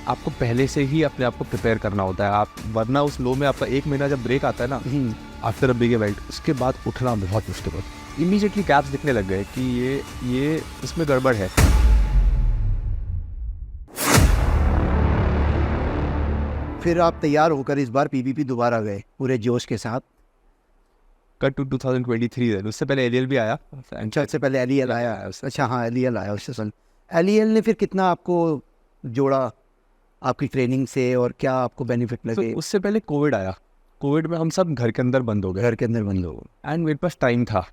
आपको पहले से ही अपने आप को प्रिपेयर करना होता है, आप वरना उस लो में आपका 1 महीना जब ब्रेक आता है ना आफ्टर अ बिग इवेंट, उसके बाद उठना बहुत मुश्किल होता है। इमीडिएटली गैप्स दिखने लग गए कि ये इसमें गड़बड़ है। फिर आप तैयार होकर इस बार पीवीपी दोबारा गए पूरे जोश के साथ। कट टू 2023 है, उससे पहले एलियल भी आया। अच्छा, इससे पहले एलियल आया। अच्छा हाँ, एलियल आया उससे सन। एलियल ने फिर कितना आपको जोड़ा आपकी ट्रेनिंग से, और क्या आपको बेनिफिट लगे? तो उससे पहले कोविड आया। कोविड में हम सब घर के अंदर बंद हो गए, घर के अंदर बंद हो गए। एंड मेरे पास टाइम था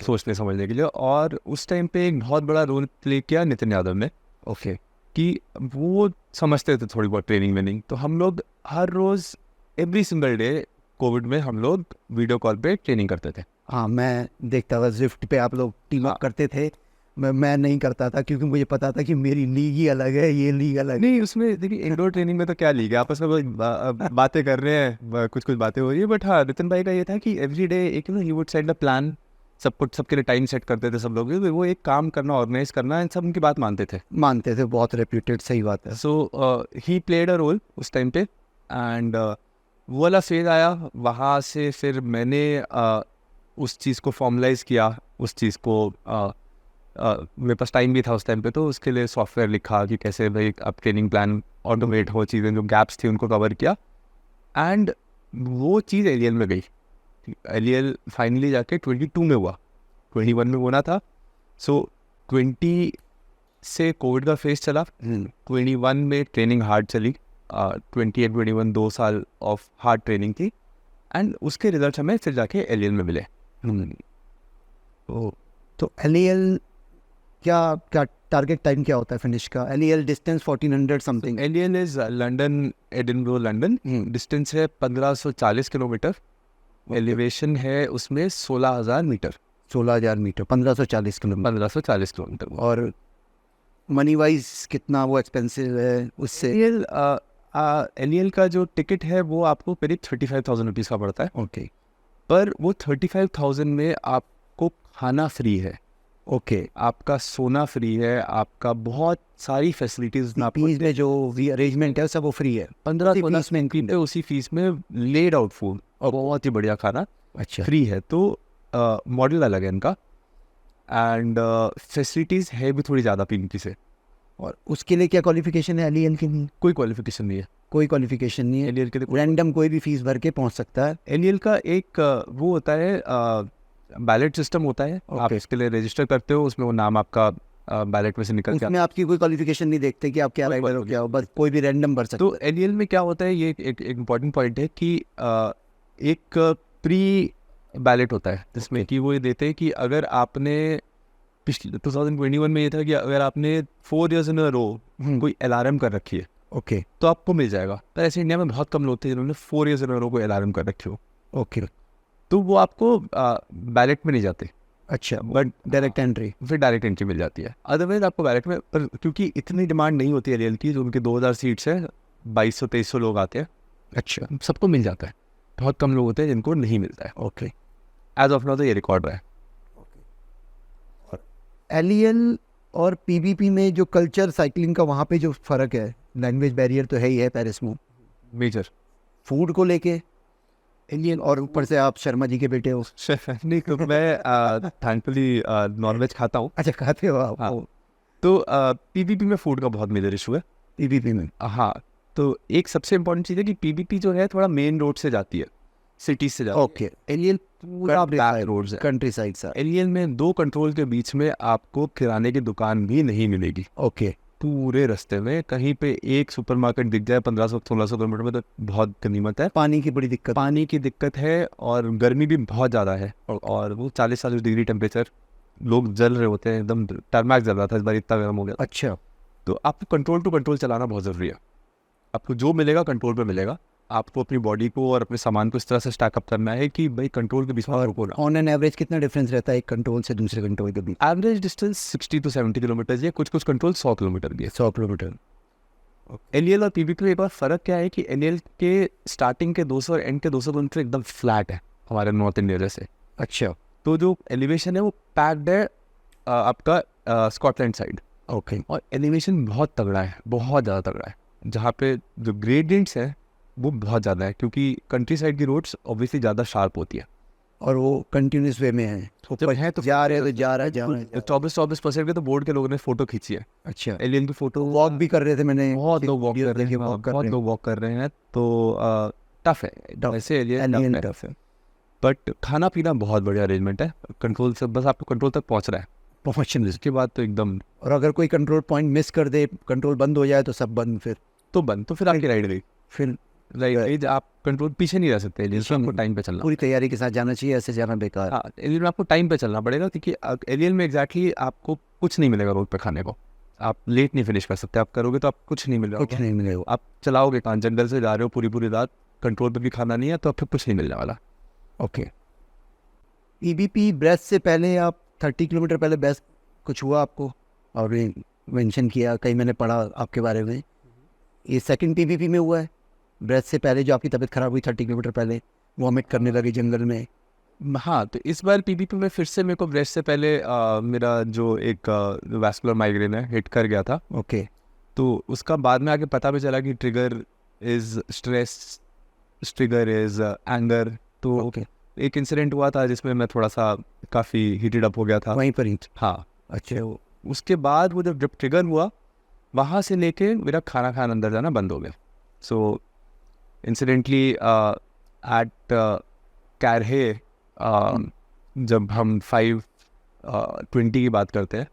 सोचने समझने के लिए, और उस टाइम पे एक बहुत बड़ा रोल प्ले किया नितिन यादव ने। ओके। कि वो समझते थे थोड़ी बहुत ट्रेनिंग वेनिंग, तो हम लोग हर रोज़ एवरी सिंगल डे कोविड में हम लोग वीडियो कॉल पे ट्रेनिंग करते थे। हाँ, मैं देखता था ज़िफ्ट पे आप लोग टीम अप करते थे। मैं नहीं करता था क्योंकि मुझे पता था कि मेरी लीग ही अलग है, ये लीग अलग है। नहीं, उसमें देखिए इंडोर ट्रेनिंग में तो क्या लीग है, आपस में बातें कर रहे हैं, कुछ बातें हो रही है। बट हाँ, नितिन भाई का ये था कि एवरी डे एक he would set the plan, सब कुछ सबके लिए टाइम सेट करते थे सब लोग, वो एक काम करना, ऑर्गेनाइज करना, सब उनकी बात मानते थे। बहुत रेप्यूटेड, सही बात है। सो ही प्लेड अ रोल उस टाइम पे, एंड वो वाला फेज आया। वहाँ से फिर मैंने उस चीज़ को फॉर्मलाइज किया, उस चीज़ को मेरे पास टाइम भी था उस टाइम पे, तो उसके लिए सॉफ्टवेयर लिखा कि कैसे भाई अब ट्रेनिंग प्लान ऑटोमेट हो, चीज़ें जो गैप्स थी उनको कवर किया। एंड वो चीज़ एलियल में गई। एलियल फाइनली जाके 22 में हुआ, 21 में होना था। सो 20 से कोविड का फेज चला, 21 में ट्रेनिंग हार्ड चली, 20 एंड 21 2 साल ऑफ हार्ड ट्रेनिंग थी, एंड उसके रिजल्ट हमें फिर जाके एलियल में मिले। तो एलियल क्या टारगेट टाइम क्या होता है फिनिश का? LEL distance 1400 something. LEL is London, Edinburgh London. Distance है 1540 किलोमीटर। एलिवेशन है उसमें 16,000 मीटर। 16,000 metre, 1540 kilometre. 1540 किलोमीटर। और मनी वाइज कितना वो एक्सपेंसिव है उससे? एलियल का जो टिकट है वो आपको करीब 35,000 रुपीज़ का पड़ता है। ओके। पर वो 35,000 में आपको खाना फ्री है, ओके, आपका सोना फ्री है, आपका बहुत सारी फैसिलिटीज फीस में जो भी अरेंजमेंट है सब वो फ्री है। 15 फीस में इंक्रीज है, उसी फीस में लेड आउट फूड और बहुत ही बढ़िया खाना अच्छा फ्री है। तो मॉडल अलग है इनका, एंड फैसिलिटीज़ है भी थोड़ी ज़्यादा पीवीपी से। और उसके लिए क्या क्वालिफिकेशन है एलियल के लिए? कोई क्वालिफिकेशन नहीं है। कोई क्वालिफिकेशन नहीं है एलियल के लिए। रैंडम कोई भी फीस भर के पहुंच सकता है। एलियल का एक वो होता है, बैलेट सिस्टम होता है। आप इसके लिए रजिस्टर करते हो, उसमें वो नाम आपका बैलेट में से निकल के उसमें आपकी कोई क्वालिफिकेशन नहीं देखते कि आप क्या राइडर हो, क्या हो, बस कोई भी रैंडम भर सकता तो एलियल में क्या होता है, ये एक इम्पॉर्टेंट पॉइंट है कि एक प्री बैलेट होता है जिसमें कि वो ये देते हैं कि अगर आपने पिछले 2021 में ये था कि अगर आपने 4 years इन अ रो कोई अलार्म कर रखी है, ओके, तो आपको मिल जाएगा। पर ऐसे इंडिया में बहुत कम लोग थे जिन्होंने 4 years इन अ रो कोई अलार्म कर रखी हो। ओके, तो वो आपको बैलेट में नहीं जाते। अच्छा, बट डायरेक्ट एंट्री, फिर डायरेक्ट एंट्री मिल जाती है। अदरवाइज आपको बैलेट में, पर क्योंकि इतनी डिमांड नहीं होती है एलियल की, जो उनके 2000 सीट्स है, 2200-2300 लोग आते हैं, अच्छा, सबको मिल जाता है। बहुत कम लोग होते हैं जिनको नहीं मिलता है। ओके। एज ऑफ नाउ तो ये रिकॉर्ड रहा है। एलियल और पीवीपी में जो कल्चर साइकिलिंग का वहाँ पे जो फ़र्क है, लैंग्वेज बैरियर तो है ही है पेरिस में, मेजर फूड को लेके इंडियन, और ऊपर से आप शर्मा जी के बेटे हो। नहीं, तो मैं थैंकफुली नॉनवेज खाता हूँ। अच्छा, खाते हो आप? हाँ। तो पीवीपी में फूड का बहुत मेजर इशू है। पीवीपी में हाँ, तो एक सबसे इम्पोर्टेंट चीज़ है कि पीवीपी जो है थोड़ा मेन रोड से जाती है, सिटी से जाती है। ओके। एलियल पूरा बैक रोड्स है, कंट्री साइड सा। एलियल में 2 कंट्रोल के बीच में आपको किराने की दुकान भी नहीं मिलेगी। ओके। पूरे रास्ते में कहीं पे एक सुपरमार्केट दिख जाए 1500-1600 किलोमीटर में, तो बहुत गनीमत है। पानी की बड़ी दिक्कत, पानी की दिक्कत है, और गर्मी भी बहुत ज़्यादा है, और वो 40-40 डिग्री टेम्परेचर, लोग जल रहे होते हैं एकदम। टर्मैक जल रहा था इस बार, इतना गर्म हो गया। अच्छा, तो आपको कंट्रोल टू कंट्रोल चलाना बहुत ज़रूरी है। आपको जो मिलेगा कंट्रोल पे मिलेगा। आपको अपनी बॉडी को और अपने सामान को इस तरह से स्टैकअप करना है कि भाई कंट्रोल के बीच में रुको ना। ऑन एन एवरेज कितना डिफरेंस रहता है एक कंट्रोल से दूसरे कंट्रोल के बीच? एवरेज डिस्टेंस 60 to 70 किलोमीटर है, कुछ कंट्रोल 100 किलोमीटर भी है। 100 किलोमीटर। एलियल और पीवीपी में एक बार फ़र्क क्या है कि एलियल के स्टार्टिंग के 200 और एंड के 200 किलोमीटर एकदम फ्लैट है हमारे नॉर्थ इंडिया जैसे। अच्छा, तो जो एलिवेशन है वो पैक्ड है आपका स्कॉटलैंड साइड। ओके। और एलिवेशन बहुत तगड़ा है, बहुत ज़्यादा तगड़ा है। जहाँ पे जो ग्रेडियंट्स हैं वो बहुत ज़्यादा है, क्योंकि कंट्री साइड की रोड्स ऑब्वियसली ज़्यादा शार्प होती है। और वो कंटिन्यूस वे में है, जब है तो जा रहे हैं तो जा रहा है, जा रहा है, जा रहा है। 24% के तो बोर्ड के लोगों ने फोटो खींची है, अच्छा, एलियन की फोटो। वॉक भी कर रहे थे, मैंने बहुत लोग वॉक कर रहे हैं, वॉक कर बहुत रहे लोग वॉक कर रहे हैं। तो टफ है Tough. वैसे, एलियन हैं, टफ है, टफ है। बट खाना पीना बहुत बढ़िया अरेंजमेंट है। कंट्रोल से बस आपको कंट्रोल तक पहुंच रहा है, पहुंचने, उसके बाद तो एकदम और अगर कोई कंट्रोल पॉइंट मिस कर दे, कंट्रोल बंद हो जाए तो सब बंद, तो बंद, तो फिर आपकी राइड गई। फिर राइड आप कंट्रोल पीछे नहीं रह सकते, एलियन पीछे में आपको नहीं। टाइम पे चलना। पूरी तैयारी के साथ जाना चाहिए, ऐसे जाना बेकार। हाँ, एलियन में आपको टाइम पे चलना पड़ेगा, क्योंकि एलियन में एग्जैक्टली आपको कुछ नहीं मिलेगा रोड पे खाने को। आप लेट नहीं फिनिश कर सकते, आप करोगे तो आप कुछ नहीं मिलेगा। कुछ नहीं मिलेगा। आप चलाओगे कहाँ, जंगल से जा रहे हो पूरी पूरी रात, कंट्रोल पे भी खाना नहीं है, तो फिर कुछ नहीं मिलने वाला। ओके, पीबीपी ब्रेस्ट से पहले आप 30 किलोमीटर पहले ब्रेस्ट कुछ हुआ आपको, और मेंशन किया कहीं, मैंने पढ़ा आपके बारे में। ये सेकंड पीबीपी में हुआ है? ब्रेस्ट से पहले जो आपकी तबीयत खराब हुई 30 किलोमीटर पहले, वॉमिट करने लगी जंगल में? हाँ, तो इस बार पीबीपी में फिर से मेरे को ब्रेस्ट से पहले मेरा जो एक वैस्कुलर माइग्रेन है हिट कर गया था। ओके, तो उसका बाद में आके पता भी चला कि trigger is stress, trigger is anger. तो ओके, एक इंसिडेंट हुआ था जिसमें मैं थोड़ा सा काफ़ी हीटेड अप हो गया था। वहीं पर ही? हाँ, अच्छा, उसके बाद वो जब ट्रिगर हुआ, वहाँ से लेके मेरा खाना खाना अंदर जाना बंद हो गया। सो इंसिडेंटली एट कैरहे, जब हम 5:20 की बात करते हैं,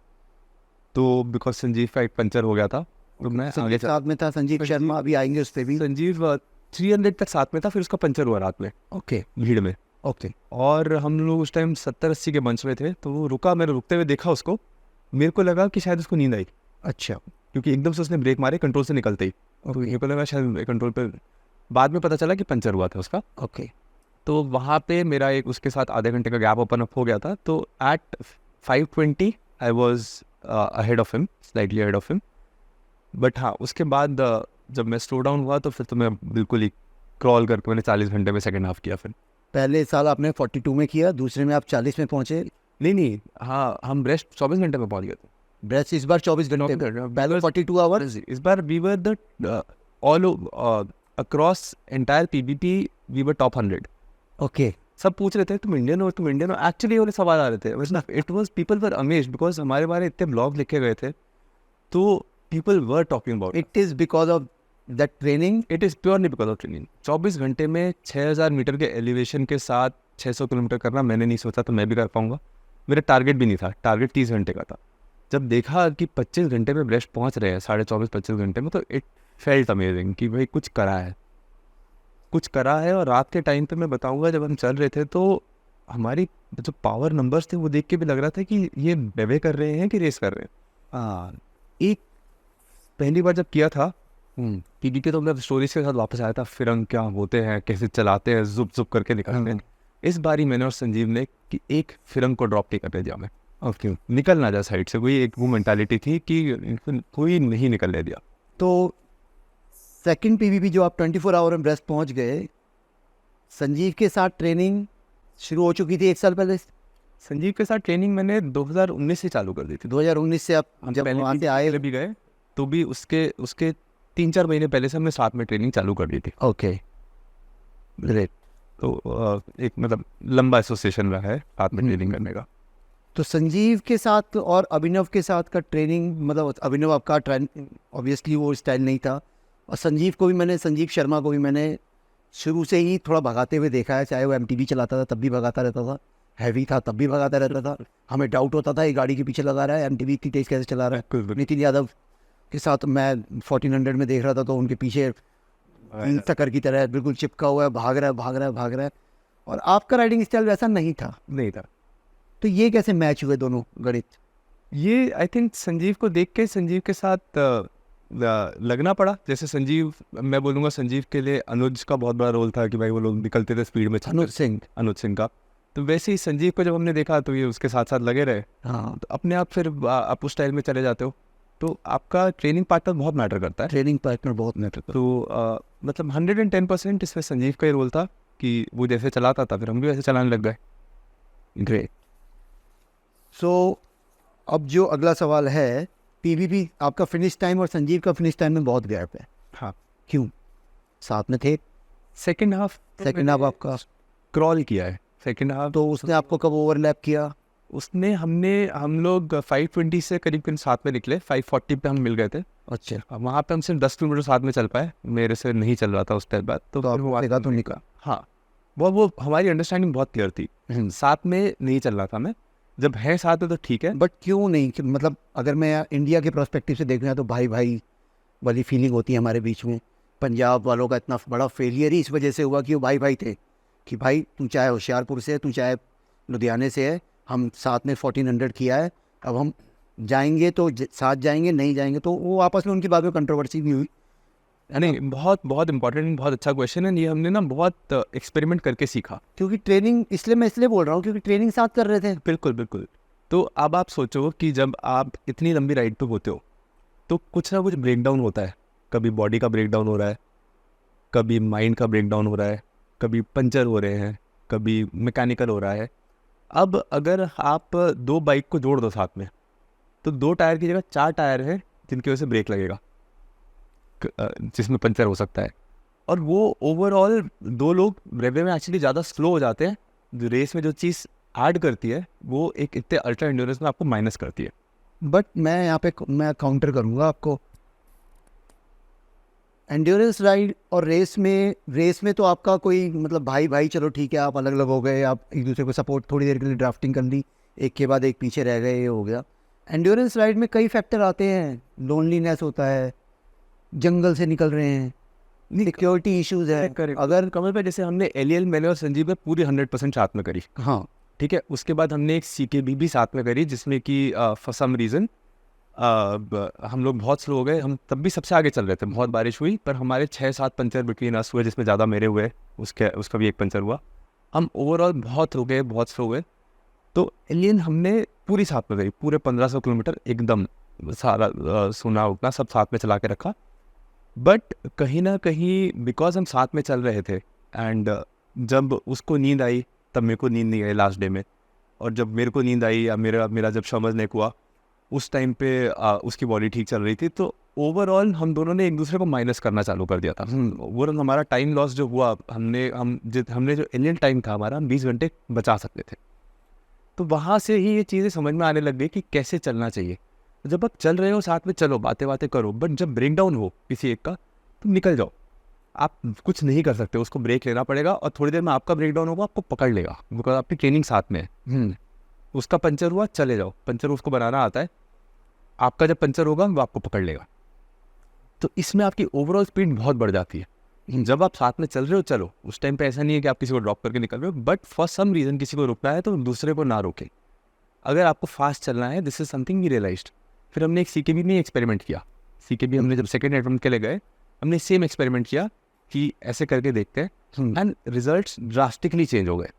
तो बिकॉज संजीव का एक पंचर हो गया था, तो मैं आगे साथ में था संजीव शर्मा, अभी आएंगे उस पर भी। संजीव 300 तक साथ में था, फिर उसका पंचर हुआ रात में ओके, भीड़ में। ओके, और हम लोग उस टाइम 70-80 के मंच में थे, तो वो रुका, मैंने रुकते हुए देखा उसको, मेरे को लगा कि शायद उसको नींद आई, अच्छा, क्योंकि एकदम से उसने ब्रेक मारे कंट्रोल से निकलते ही, तो मेरे को लगा शायद कंट्रोल पे। बाद में पता चला कि पंचर हुआ था उसका। ओके, तो वहाँ पे मेरा एक उसके साथ आधे घंटे का गैप ओपन अप हो गया था। तो at 5:20 I was ahead of him, slightly ahead of him. But हाँ, उसके बाद जब मैं स्लो डाउन हुआ, तो फिर तो मैं बिल्कुल ही क्रॉल करके मैंने 40 घंटे में सेकेंड हाफ किया। फिर पहले साल आपने 42 में किया, दूसरे में आप 40 में पहुंचे। नहीं, हाँ, हम ब्रेस्ट 24 घंटे में पहुँच गए थे। ब्रेस्ट इस बार 24 घंटे, पहले 42 आवर्स। इस बार we were the all across entire PBP we were top 100। Okay, सब पूछ रहे थे तुम इंडियन हो, तुम इंडियन हो, एक्चुअली वाले सवाल आ रहे थे। It was people were amazed because हमारे बारे इतने ब्लॉग लिखे गए थे, तो people were talking about it is because of that training. It is purely because of training. 24 घंटे में 6000 मीटर के एलिवेशन के साथ 600 किलोमीटर करना मैंने नहीं सोचा तो मैं भी कर पाऊंगा। मेरा टारगेट भी नहीं था, टारगेट 30 घंटे का था। जब देखा कि 25 घंटे में ब्रेस्ट पहुंच रहे हैं, 24.5-25 घंटे में, तो इट फेल्ट अमेजिंग कि भाई कुछ करा है, कुछ करा है। और रात के टाइम पे मैं बताऊंगा, जब हम चल रहे थे, तो हमारी जो पावर नंबर्स थे वो देख के भी लग रहा था कि ये बेवे कर रहे हैं कि रेस कर रहे हैं। हाँ, एक पहली बार जब किया था पीडीके, तो मैं स्टोरीज के साथ वापस आया था, फिरंग क्या होते हैं, कैसे चलाते हैं, जुप जुप करके निकलते हैं। इस बारी मैंने और संजीव ने कि एक फिरंग को ड्रॉप नहीं करने दिया, मैं ओके, निकल ना जा साइड से, कोई एक वो मेंटालिटी थी कि कोई नहीं निकलने दिया। तो सेकंड पीवीपी जो आप 24 आवर में ब्रेस्ट पहुंच गए, संजीव के साथ ट्रेनिंग शुरू हो चुकी थी 1 साल पहले। संजीव के साथ ट्रेनिंग मैंने 2019 से चालू कर दी थी। 2019 से आप जब पहले वहाँ से आए? भी गए, तो भी उसके 3-4 महीने पहले से हमने साथ में ट्रेनिंग चालू कर दी थी। Okay, great. तो एक मतलब लंबा एसोसिएशन रहा है साथ में ट्रेनिंग करने का। तो संजीव के साथ और अभिनव के साथ का ट्रेनिंग, मतलब अभिनव आपका ट्रेन ऑब्वियसली वो स्टाइल नहीं था, और संजीव को भी मैंने, संजीव शर्मा को भी मैंने शुरू से ही थोड़ा भगाते हुए देखा है। चाहे वो एमटीबी चलाता था तब भी भगाता रहता था, हैवी था तब भी भगाता रहता था। हमें डाउट होता था ये गाड़ी के पीछे लगा रहा है, एमटीबी इतनी तेज कैसे चला रहा है। नितिन यादव के साथ मैं 1400 में देख रहा था, तो उनके पीछे टक्कर की तरह बिल्कुल चिपका हुआ है, भाग रहा है। और आपका राइडिंग स्टाइल वैसा नहीं था। तो ये कैसे मैच हुए दोनों गणित? ये आई थिंक संजीव को देख के संजीव के साथ लगना पड़ा। जैसे संजीव, मैं बोलूँगा संजीव के लिए अनुज का बहुत बड़ा रोल था कि भाई वो लोग निकलते थे स्पीड में। अनुज सिंह का। तो वैसे ही संजीव को जब हमने देखा तो ये उसके साथ साथ लगे रहे। हाँ, तो अपने आप फिर आप उस स्टाइल में चले जाते हो। तो आपका ट्रेनिंग पार्टनर बहुत मैटर करता है। ट्रेनिंग पार्टनर बहुत मैटर करता है। तो मतलब 110% इसमें संजीव का ही रोल था कि वो जैसे चलाता था फिर हम भी वैसे चलाने लग गए। ग्रेट। सो अब जो अगला सवाल है, पीवीपी आपका फिनिश टाइम और संजीव का फिनिश टाइम में बहुत गैप है। हाँ, क्यों? साथ में थे? सेकंड हाफ सेकंड हाफ आपका, क्रॉल किया है सेकंड हाफ। तो उसने आपको कब ओवरलैप किया? उसने हम लोग 5:20 से करीब करीब साथ में निकले, 5:40 पे हम मिल गए थे। अच्छा, वहाँ पे हम सिर्फ 10 किलोमीटर साथ में चल पाए, मेरे से नहीं चल रहा था उस टाइम बाद, तो फिर आपको वो देखा तो निकला। हाँ, वो हमारी अंडरस्टैंडिंग बहुत क्लियर थी। साथ में नहीं चल रहा था मैं, जब है साथ में तो ठीक है। बट क्यों नहीं मतलब अगर मैं इंडिया के पर्सपेक्टिव से देखूँ तो भाई भाई वाली फीलिंग होती है हमारे बीच में। पंजाब वालों का इतना बड़ा फेलियर ही इस वजह से हुआ कि वो भाई भाई थे, कि भाई तू चाहे होशियारपुर से है, तू चाहे लुधियाने से है, हम साथ में 1400 किया है, अब हम जाएंगे तो साथ जाएंगे, नहीं जाएंगे तो वो आपस में उनकी बात में कंट्रोवर्सी भी हुई। नहीं, बहुत बहुत इंपॉर्टेंट, बहुत अच्छा क्वेश्चन है ये। हमने ना बहुत एक्सपेरिमेंट करके सीखा। क्योंकि ट्रेनिंग, इसलिए मैं इसलिए बोल रहा हूँ क्योंकि ट्रेनिंग साथ कर रहे थे। बिल्कुल बिल्कुल। तो अब आप सोचो कि जब आप इतनी लंबी राइड पे होते हो तो कुछ ना कुछ ब्रेकडाउन होता है। कभी बॉडी का ब्रेकडाउन हो रहा है, कभी माइंड का ब्रेकडाउन हो रहा है, कभी पंचर हो रहे हैं, कभी मैकेनिकल हो रहा है। अब अगर आप 2 बाइक को जोड़ दो साथ में, तो 2 टायर की जगह 4 टायर हैं जिनकी वजह से ब्रेक लगेगा, जिसमें पंचर हो सकता है। और वो ओवरऑल 2 लोग रेलवे में एक्चुअली ज़्यादा स्लो हो जाते हैं। जो रेस में जो चीज़ ऐड करती है वो एक इतने अल्ट्रा एंड्योरेंस में आपको माइनस करती है। बट मैं यहाँ पे मैं काउंटर करूँगा आपको। एंड्योरेंस राइड और रेस में तो आपका कोई मतलब भाई भाई चलो ठीक है, आप अलग अलग हो गए, आप एक दूसरे को सपोर्ट थोड़ी देर के लिए ड्राफ्टिंग कर ली, एक के बाद एक पीछे रह गए, ये हो गया। एंड्योरेंस राइड में कई फैक्टर आते हैं, लोनलीनेस होता है, जंगल से निकल रहे हैं, सिक्योरिटी इश्यूज है। अगर कमल पे जैसे हमने एलियल, मैंने और संजीव ने पूरी 100% साथ में करी, हाँ, ठीक है। उसके बाद हमने एक CKB भी साथ में करी, जिसमें कि फॉर सम रीज़न हम लोग बहुत स्लो हो गए। हम तब भी सबसे आगे चल रहे थे, बहुत बारिश हुई, पर हमारे 6-7 पंचर बिटवीन अस हुए, जिसमें ज़्यादा मेरे हुए, उसका भी एक पंचर हुआ। हम ओवरऑल बहुत हो गए, बहुत स्लो हुए। तो एलियन हमने पूरी साथ में करी, पूरे 1500 किलोमीटर एकदम सारा सोना उठना सब साथ में चला के रखा। बट कहीं ना कहीं बिकॉज हम साथ में चल रहे थे, एंड जब उसको नींद आई तब मेरे को नींद नहीं आई लास्ट डे में, और जब मेरे को नींद आई या मेरा जब समझने हुआ उस टाइम पे उसकी बॉडी ठीक चल रही थी। तो ओवरऑल हम दोनों ने एक दूसरे को माइनस करना चालू कर दिया था। ओवरऑल हमारा टाइम लॉस जो हुआ, हमने जो एलियन टाइम था हमारा, हम 20 घंटे बचा सकते थे। तो वहाँ से ही ये चीज़ें समझ में आने लग गई कि कैसे चलना चाहिए। जब आप चल रहे हो साथ में चलो, बातें बातें करो, बट जब ब्रेक डाउन हो किसी एक का तो निकल जाओ। आप कुछ नहीं कर सकते, उसको ब्रेक लेना पड़ेगा, और थोड़ी देर में आपका ब्रेक डाउन होगा, आपको पकड़ लेगा, बिकॉज आपकी ट्रेनिंग साथ में है। उसका पंचर हुआ, चले जाओ, पंचर उसको बनाना आता है। आपका जब पंचर होगा वो आपको पकड़ लेगा। तो इसमें आपकी ओवरऑल स्पीड बहुत बढ़ जाती है। जब आप साथ में चल रहे हो चलो, उस टाइम पे ऐसा नहीं है कि आप किसी को ड्रॉप करके निकल रहे हो, बट फॉर सम रीज़न किसी को रुकना है तो दूसरे को ना रोके। अगर आपको फास्ट चलना है, this is something we realized. फिर हमने एक CKB में एक्सपेरिमेंट किया। CKB हमने जब सेकेंड अटेम्प्ट के लिए गए, हमने सेम एक्सपेरिमेंट किया कि ऐसे करके देखते हैं, एंड रिजल्ट्स ड्रास्टिकली चेंज हो गए।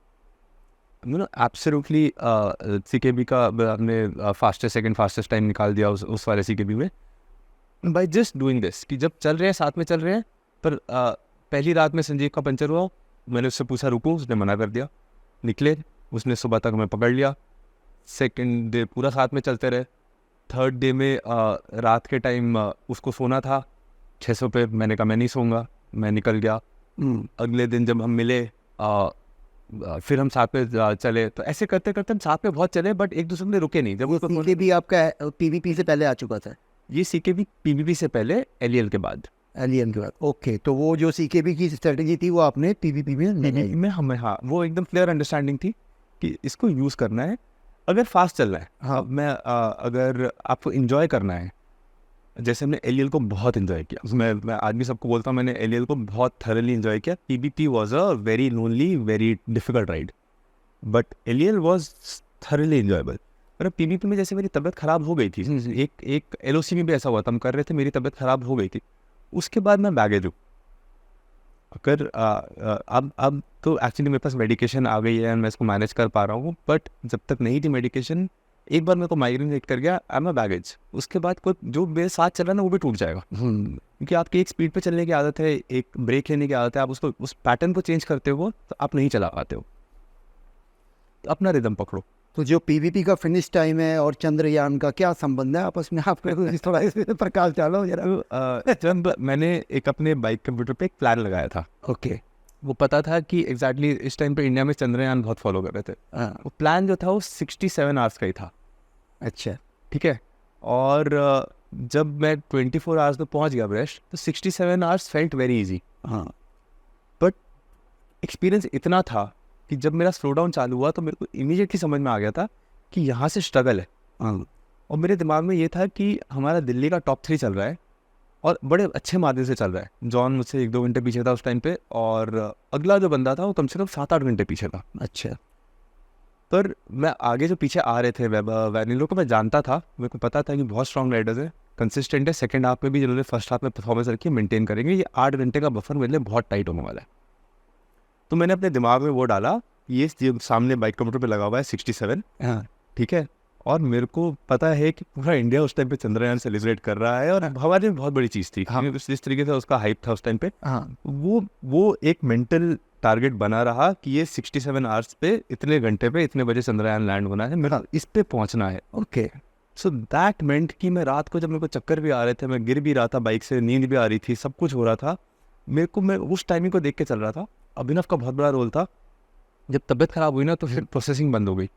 एब्सोल्युटली CKB का हमने सेकंड फास्टेस्ट टाइम निकाल दिया उस वाले CKB में, बाय जस्ट डूइंग दिस। कि जब चल रहे हैं, साथ में चल रहे हैं, पर पहली रात में संजीव का पंचर हुआ, मैंने उससे पूछा रुको, उसने मना कर दिया। निकले, उसने सुबह तक हमें पकड़ लिया। सेकेंड डे पूरा साथ में चलते रहे। थर्ड डे में रात के टाइम उसको सोना था 600 पे, मैंने कहा मैं नहीं सोऊंगा, मैं निकल गया। अगले दिन जब हम मिले फिर हम साथ में चले। तो ऐसे करते करते हम साथ में बहुत चले, बट एक दूसरे में रुके नहीं। जब उसको CKB आपका PVP से पहले आ चुका था? ये CKB PVP से पहले, एलियल के बाद। एलियन के बाद, ओके। तो वो जो CKB की स्ट्रेटेजी थी वो आपने PVP में लगाई? में हमें, हाँ, वो एकदम क्लियर अंडरस्टैंडिंग थी कि इसको यूज़ करना है अगर फास्ट चल रहा है। हाँ, अगर आपको इन्जॉय करना है, जैसे हमने एलियल को बहुत इन्जॉय किया। मैं आज भी सबको बोलता हूँ, मैंने एलियल को बहुत थरली इन्जॉय किया। PVP was a very lonely, very difficult ride, but LEL was thoroughly enjoyable. पर PVP में जैसे मेरी तबीयत ख़राब हो गई थी, एक LOC में भी ऐसा हुआ था, हम कर रहे थे, मेरी तबीयत ख़राब हो गई थी, उसके बाद मैं बैगेज हूँ। अगर अब तो एक्चुअली मेरे पास मेडिकेशन आ गई है, मैं इसको मैनेज कर पा रहा हूँ, बट जब तक नहीं थी मेडिकेशन, एक बार मेरे को माइग्रेन हिट कर गया, आई एम अ बैगेज। उसके बाद कोई जो मेरे साथ चल रहा है ना, वो भी टूट जाएगा। क्योंकि आपकी एक स्पीड पे चलने की आदत है, एक ब्रेक लेने की आदत है, आप उसको उस पैटर्न को चेंज करते हो तो आप नहीं चला पाते हो। तो अपना रिदम पकड़ो। तो जो पीवीपी का फिनिश टाइम है और चंद्रयान का क्या संबंध है आपस में, आप थोड़ा इस पे प्रकाश डालो जरा। जब मैंने एक अपने बाइक कंप्यूटर पे एक प्लान लगाया था, ओके। वो पता था कि एग्जैक्टली इस टाइम पे इंडिया में चंद्रयान बहुत फॉलो कर रहे थे। हाँ। वो प्लान जो था वो 67 आवर्स का ही था, अच्छा। ठीक है। और जब मैं 24 आवर्स में पहुंच गया ब्रेस्ट, तो 67 आवर्स फेल्ट वेरी इजी। हाँ। बट एक्सपीरियंस इतना था कि जब मेरा स्लो डाउन चालू हुआ तो मेरे को इमीडिएटली समझ में आ गया था कि यहाँ से स्ट्रगल है। हाँ। और मेरे दिमाग में ये था कि हमारा दिल्ली का टॉप 3 चल रहा है और बड़े अच्छे मार्जिन से चल रहा है। जॉन मुझसे 1-2 घंटे पीछे था उस टाइम पे, और अगला जो बंदा था वो कम से कम 7-8 घंटे पीछे था। अच्छा। पर मैं आगे जो पीछे आ रहे थे वैनिलो को मैं जानता था, मेरे को पता था कि बहुत स्ट्रॉन्ग राइडर्स हैं, कंसिस्टेंट है, सेकंड हाफ में भी जिन्होंने फर्स्ट हाफ में परफॉर्मेंस रखी है मेंटेन करेंगे। ये 8 घंटे का बफर मेरे लिए बहुत टाइट होने वाला है। तो मैंने अपने दिमाग में वो डाला, ये सामने बाइक कंप्यूटर पे लगा हुआ है 67, हाँ। ठीक है। और मेरे को पता है कि पूरा इंडिया उस टाइम पे चंद्रयान सेलिब्रेट कर रहा है और हमारे लिए बहुत बड़ी चीज़ थी। हाँ। जिस तरीके से उसका हाइप था उस टाइम पे, हाँ। वो एक मेंटल टारगेट बना रहा कि ये 67 आवर्स पे इतने घंटे पे इतने बजे चंद्रयान लैंड होना है, मेरा इस पे पहुंचना है। ओके। सो दैट मेंट कि मैं रात को, जब मेरे को चक्कर भी आ रहे थे, मैं गिर भी रहा था बाइक से, नींद भी आ रही थी, सब कुछ हो रहा था, मैं उस टाइमिंग को देख के चल रहा था। अभिनव का बहुत बड़ा रोल था। जब तबीयत खराब हुई ना तो फिर प्रोसेसिंग बंद हो गई।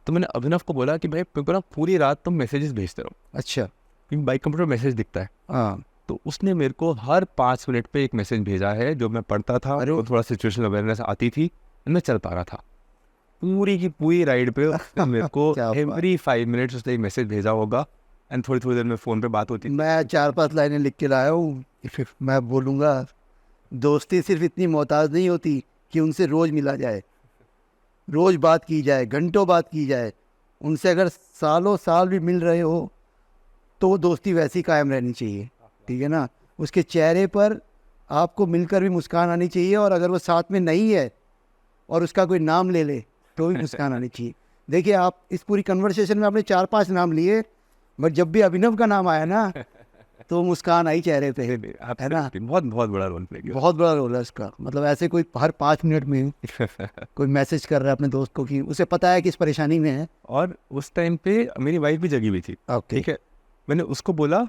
तो मैंने अभिनव को बोला कि भाई मेरे पूरी रात तुम मैसेजेस भेजते रहो, अच्छा। क्योंकि बाइक कंप्यूटर मैसेज दिखता है। हाँ। तो उसने मेरे को हर 5 मिनट पे एक मैसेज भेजा है, जो मैं पढ़ता था। अरे तो थोड़ा सिचुएशन अवेयरनेस आती थी, मैं चल पा रहा था। पूरी की पूरी राइड पे उसने मेरे को क्या बात। एवरी 5 मिनट्स उसने एक मैसेज भेजा होगा, एंड थोड़ी थोड़ी देर में फ़ोन पे बात होती थी। मैं 4-5 लाइनें लिख के लाया हूँ। मैं बोलूँगा, दोस्ती सिर्फ इतनी मोहताज नहीं होती कि उनसे रोज़ मिला जाए, रोज़ बात की जाए, घंटों बात की जाए। उनसे अगर सालों साल भी मिल रहे हो तो वो दोस्ती वैसी कायम रहनी चाहिए, ठीक है ना। उसके चेहरे पर आपको मिलकर भी मुस्कान आनी चाहिए, और अगर वो साथ में नहीं है और उसका कोई नाम ले ले तो भी मुस्कान आनी चाहिए। देखिए, आप इस पूरी कन्वर्सेशन में आपने 4-5 नाम लिए, बट जब भी अभिनव का नाम आया ना तो मुस्कान आई चेहरे पे, है ना। बहुत बहुत बड़ा रोल प्ले किया। बहुत बड़ा रोल है उसका। मतलब ऐसे कोई हर 5 मिनट में कोई मैसेज कर रहा है अपने दोस्त को कि उसे पता है कि इस परेशानी में है। और उस टाइम पे मेरी वाइफ भी जगी हुई थी, ओके। ठीक है। मैंने उसको बोला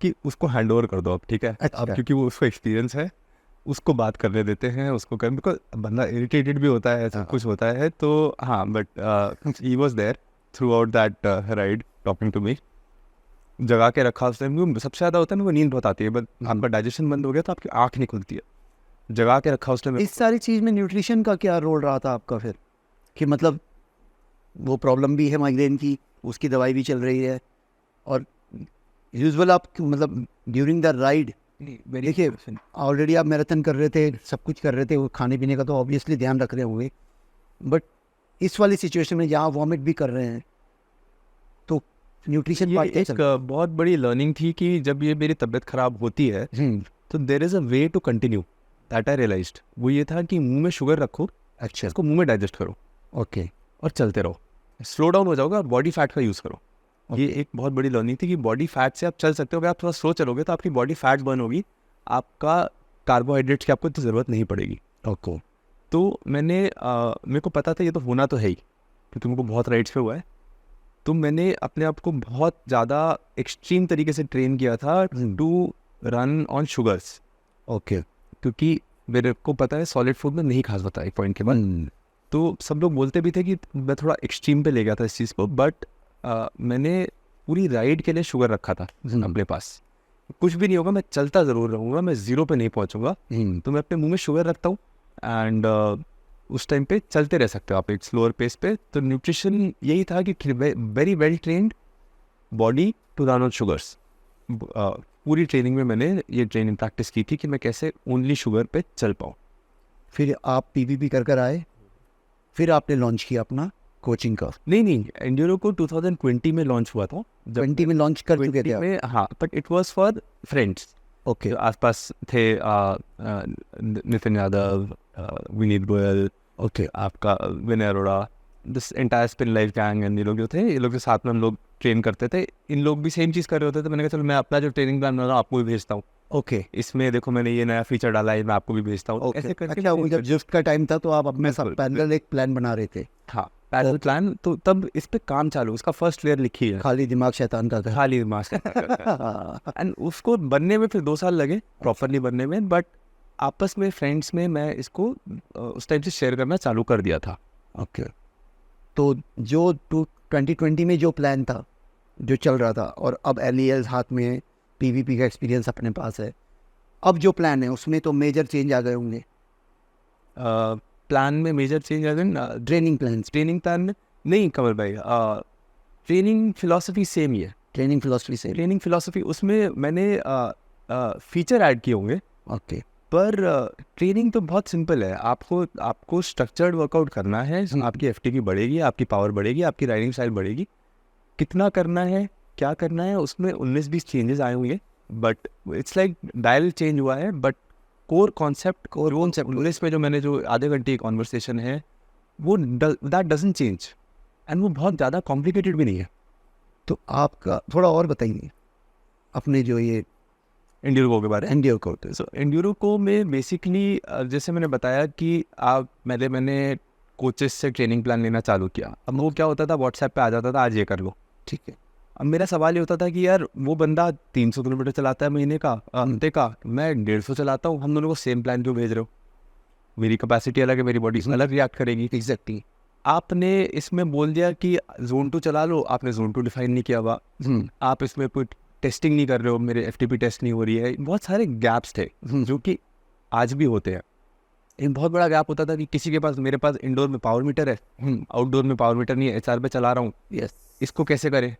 कि उसको हैंड ओवर कर दो अब, ठीक है। अच्छा। अब क्योंकि वो उसको एक्सपीरियंस है, उसको बात करने देते हैं, उसको कर, बिकॉज बंदा इरिटेटेड भी होता है, सब कुछ होता है। तो हाँ, but he was there throughout that ride talking to me. जगा के रखा उस टाइम। सबसे ज़्यादा होता है, मेरे को नींद बहुत आती है, बट आपका डाइजेशन बंद हो गया तो आपकी आँख नहीं खुलती है। जगा के रखा उस टाइम। इस सारी चीज़ में न्यूट्रिशन का क्या रोल रहा था आपका फिर, कि मतलब वो प्रॉब्लम भी है माइग्रेन की, उसकी दवाई भी चल रही है, और यूजुअल आप मतलब ड्यूरिंग द राइड, देखिए ऑलरेडी आप मैराथन कर रहे थे, सब कुछ कर रहे थे, वो खाने पीने का तो ऑब्वियसली ध्यान रख रहे होंगे, बट इस वाली सिचुएशन में जहाँ वॉमिट भी कर रहे हैं तो न्यूट्रिशन ये पार्ट क्या एक बहुत बड़ी लर्निंग थी कि जब ये मेरी तबीयत खराब होती है तो there is a way to continue, that I realized. वो ये था कि मुंह में शुगर रखो, अच्छा। इसको मुंह में डाइजेस्ट करो, ओके। और चलते रहो। स्लो डाउन हो जाओगे और बॉडी फैट का यूज़ करो। ये एक बहुत बड़ी लर्निंग थी कि बॉडी फैट से आप चल सकते हो। अगर आप थोड़ा स्लो चलोगे तो आपकी बॉडी फैट बर्न होगी, आपका कार्बोहाइड्रेट्स की आपको इतनी ज़रूरत नहीं पड़ेगी। ओके। तो मेरे को पता था ये तो होना तो है ही, क्योंकि मेरे को बहुत राइड्स पे हुआ है। तो मैंने अपने आप को बहुत ज़्यादा एक्सट्रीम तरीके से ट्रेन किया था to run on sugars. Okay. क्योंकि मेरे को पता है सॉलिड फूड में नहीं खा सकता एक पॉइंट के बाद। तो सब लोग बोलते भी थे कि मैं थोड़ा एक्सट्रीम पे ले गया था इस चीज़ को, बट मैंने पूरी राइड के लिए शुगर रखा था अपने पास। कुछ भी नहीं होगा, मैं चलता ज़रूर रहूँगा, मैं ज़ीरो पे नहीं पहुँचूंगा। तो मैं अपने मुंह में शुगर रखता हूँ, एंड उस टाइम पे चलते रह सकते हो आप एक स्लोअर पेस पे। तो न्यूट्रिशन यही था कि very well trained body to run on sugars. पूरी ट्रेनिंग में मैंने ये ट्रेनिंग प्रैक्टिस की थी कि मैं कैसे ओनली शुगर पे चल पाऊँ। फिर आप पीवीपी कर आए, फिर आपने लॉन्च किया अपना कोचिंग का। नहीं, एंड्यूरो को 2020 में लॉन्च हुआ था। 20 में लॉन्च कर चुके थे आप? में, हाँ, but it was for friends. Okay. जो आसपास थे, नितिन यादव, विनीत गोयल, ओके। आपका Vinay Arora, this entire spin life gang, and ये लोग जो थे, ये लोग के साथ में हम लोग ट्रेन करते थे। इन लोग भी सेम चीज़ कर रहे होते थे। मैंने कहा चलो मैं अपना जो ट्रेनिंग प्लान बना रहा हूँ आपको भी भेजता हूँ। ओके इसमें देखो मैंने ये नया फीचर डाला है, मैं आपको भी भेजता हूँ। ओके ऐसे करके अच्छा, वो जब जिफ्ट का टाइम था तो आप अपने साथ बिल्कुल, पैरेलल एक प्लान बना रहे थे। हाँ पैरेलल प्लान, तो तब इस पे काम चालू, उसका फर्स्ट लेयर लिखी है, खाली दिमाग शैतान का था। खाली मास्क एंड उसको बनने में फिर 2 साल लगे प्रॉपरली बनने में, बट आपस में फ्रेंड्स में मैं इसको उस टाइम से शेयर करना चालू कर दिया था। ओके, तो जो 2020 में जो प्लान था जो चल रहा था, और अब LEL हाथ में है, PVP का एक्सपीरियंस अपने पास है, अब जो प्लान है उसमें तो मेजर चेंज आ गए होंगे। प्लान में major change training plans, training plan में नहीं कमल भाई, ट्रेनिंग फिलॉसफी सेम ही है। ट्रेनिंग फिलॉसफी से। ट्रेनिंग फिलॉसफी उसमें मैंने फीचर ऐड किए होंगे, ओके पर ट्रेनिंग तो बहुत सिंपल है। आपको स्ट्रक्चर्ड वर्कआउट करना है, आपकी FTP बढ़ेगी, आपकी पावर बढ़ेगी, आपकी राइडिंग स्टाइल बढ़ेगी। कितना करना है, क्या करना है, उसमें 19-20 चेंजेस आए होंगे, but it's like dial change हुआ है, बट कोर कॉन्सेप्ट 19 में जो मैंने जो आधे घंटे की कॉन्वर्सेशन है वो दैट डजंट चेंज, एंड वो बहुत ज़्यादा कॉम्प्लिकेटेड भी नहीं है। तो आपका थोड़ा और बताइए अपने जो ये एंड्यूरो के बारे में। एंडियो को। सो एंड्यूरो को मैं बेसिकली जैसे मैंने बताया कि मैंने कोचेस से ट्रेनिंग प्लान लेना चालू किया। अब वो क्या होता था, व्हाट्सएप पे आ जाता था आज ये कर लो, ठीक है। अब मेरा सवाल ये होता था कि यार वो बंदा 300 किलोमीटर चलाता है महीने का, हफ्ते का, मैं 150 चलाता हूँ, हम दोनों को सेम प्लान क्यों भेज रहे हो? मेरी कैपेसिटी अलग है, मेरी बॉडी अलग रिएक्ट करेगी। एग्जैक्टली। आपने इसमें बोल दिया कि जोन 2 चला लो, आपने जोन 2 डिफाइन नहीं किया हुआ, आप इसमें कोई टेस्टिंग नहीं कर रहे हो, मेरे FTP टेस्ट नहीं हो रही है। बहुत सारे गैप्स थे जो कि आज भी होते हैं। एक बहुत बड़ा गैप होता था कि किसी के पास, मेरे पास इंडोर में पावर मीटर है, आउटडोर में पावर मीटर नहीं है, HR पे चला रहा हूँ, यस। इसको कैसे करे?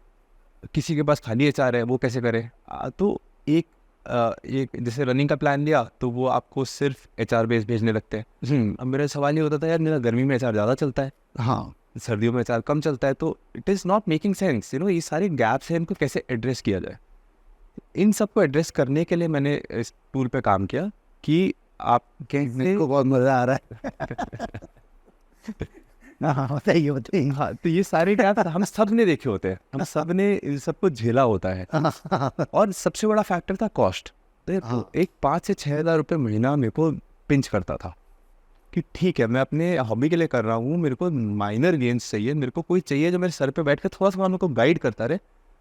किसी के पास खाली HR है, वो कैसे करे? तो एक जैसे रनिंग का प्लान लिया तो वो आपको सिर्फ HR बेस भेजने लगते हैं। अब मेरा सवाल ये होता था यार, मेरा गर्मी में HR ज़्यादा चलता है, हाँ, सर्दियों में HR कम चलता है, तो it is not making sense, ये सारे गैप्स हैं, इनको कैसे एड्रेस किया जाए? इन सबको एड्रेस करने के लिए मैंने इस टूल पे काम किया कि आप मेरे को बहुत मजा आ रहा है। हाँ बताइए बताइए। हाँ, तो ये सारे गैप्स हम सब ने देखे होते हैं, हम सब ने इन सबको झेला होता है। और सबसे बड़ा फैक्टर था कॉस्ट। तो एक 5 से 6 हज़ार रुपये महीना मेरे को पिंच करता था कि ठीक है, मैं अपने हॉबी के लिए कर रहा हूँ, मेरे को माइनर गेम्स चाहिए, मेरे को कोई चाहिए जो मेरे सर पे बैठ कर थोड़ा सा मेरे को गाइड करता रहे,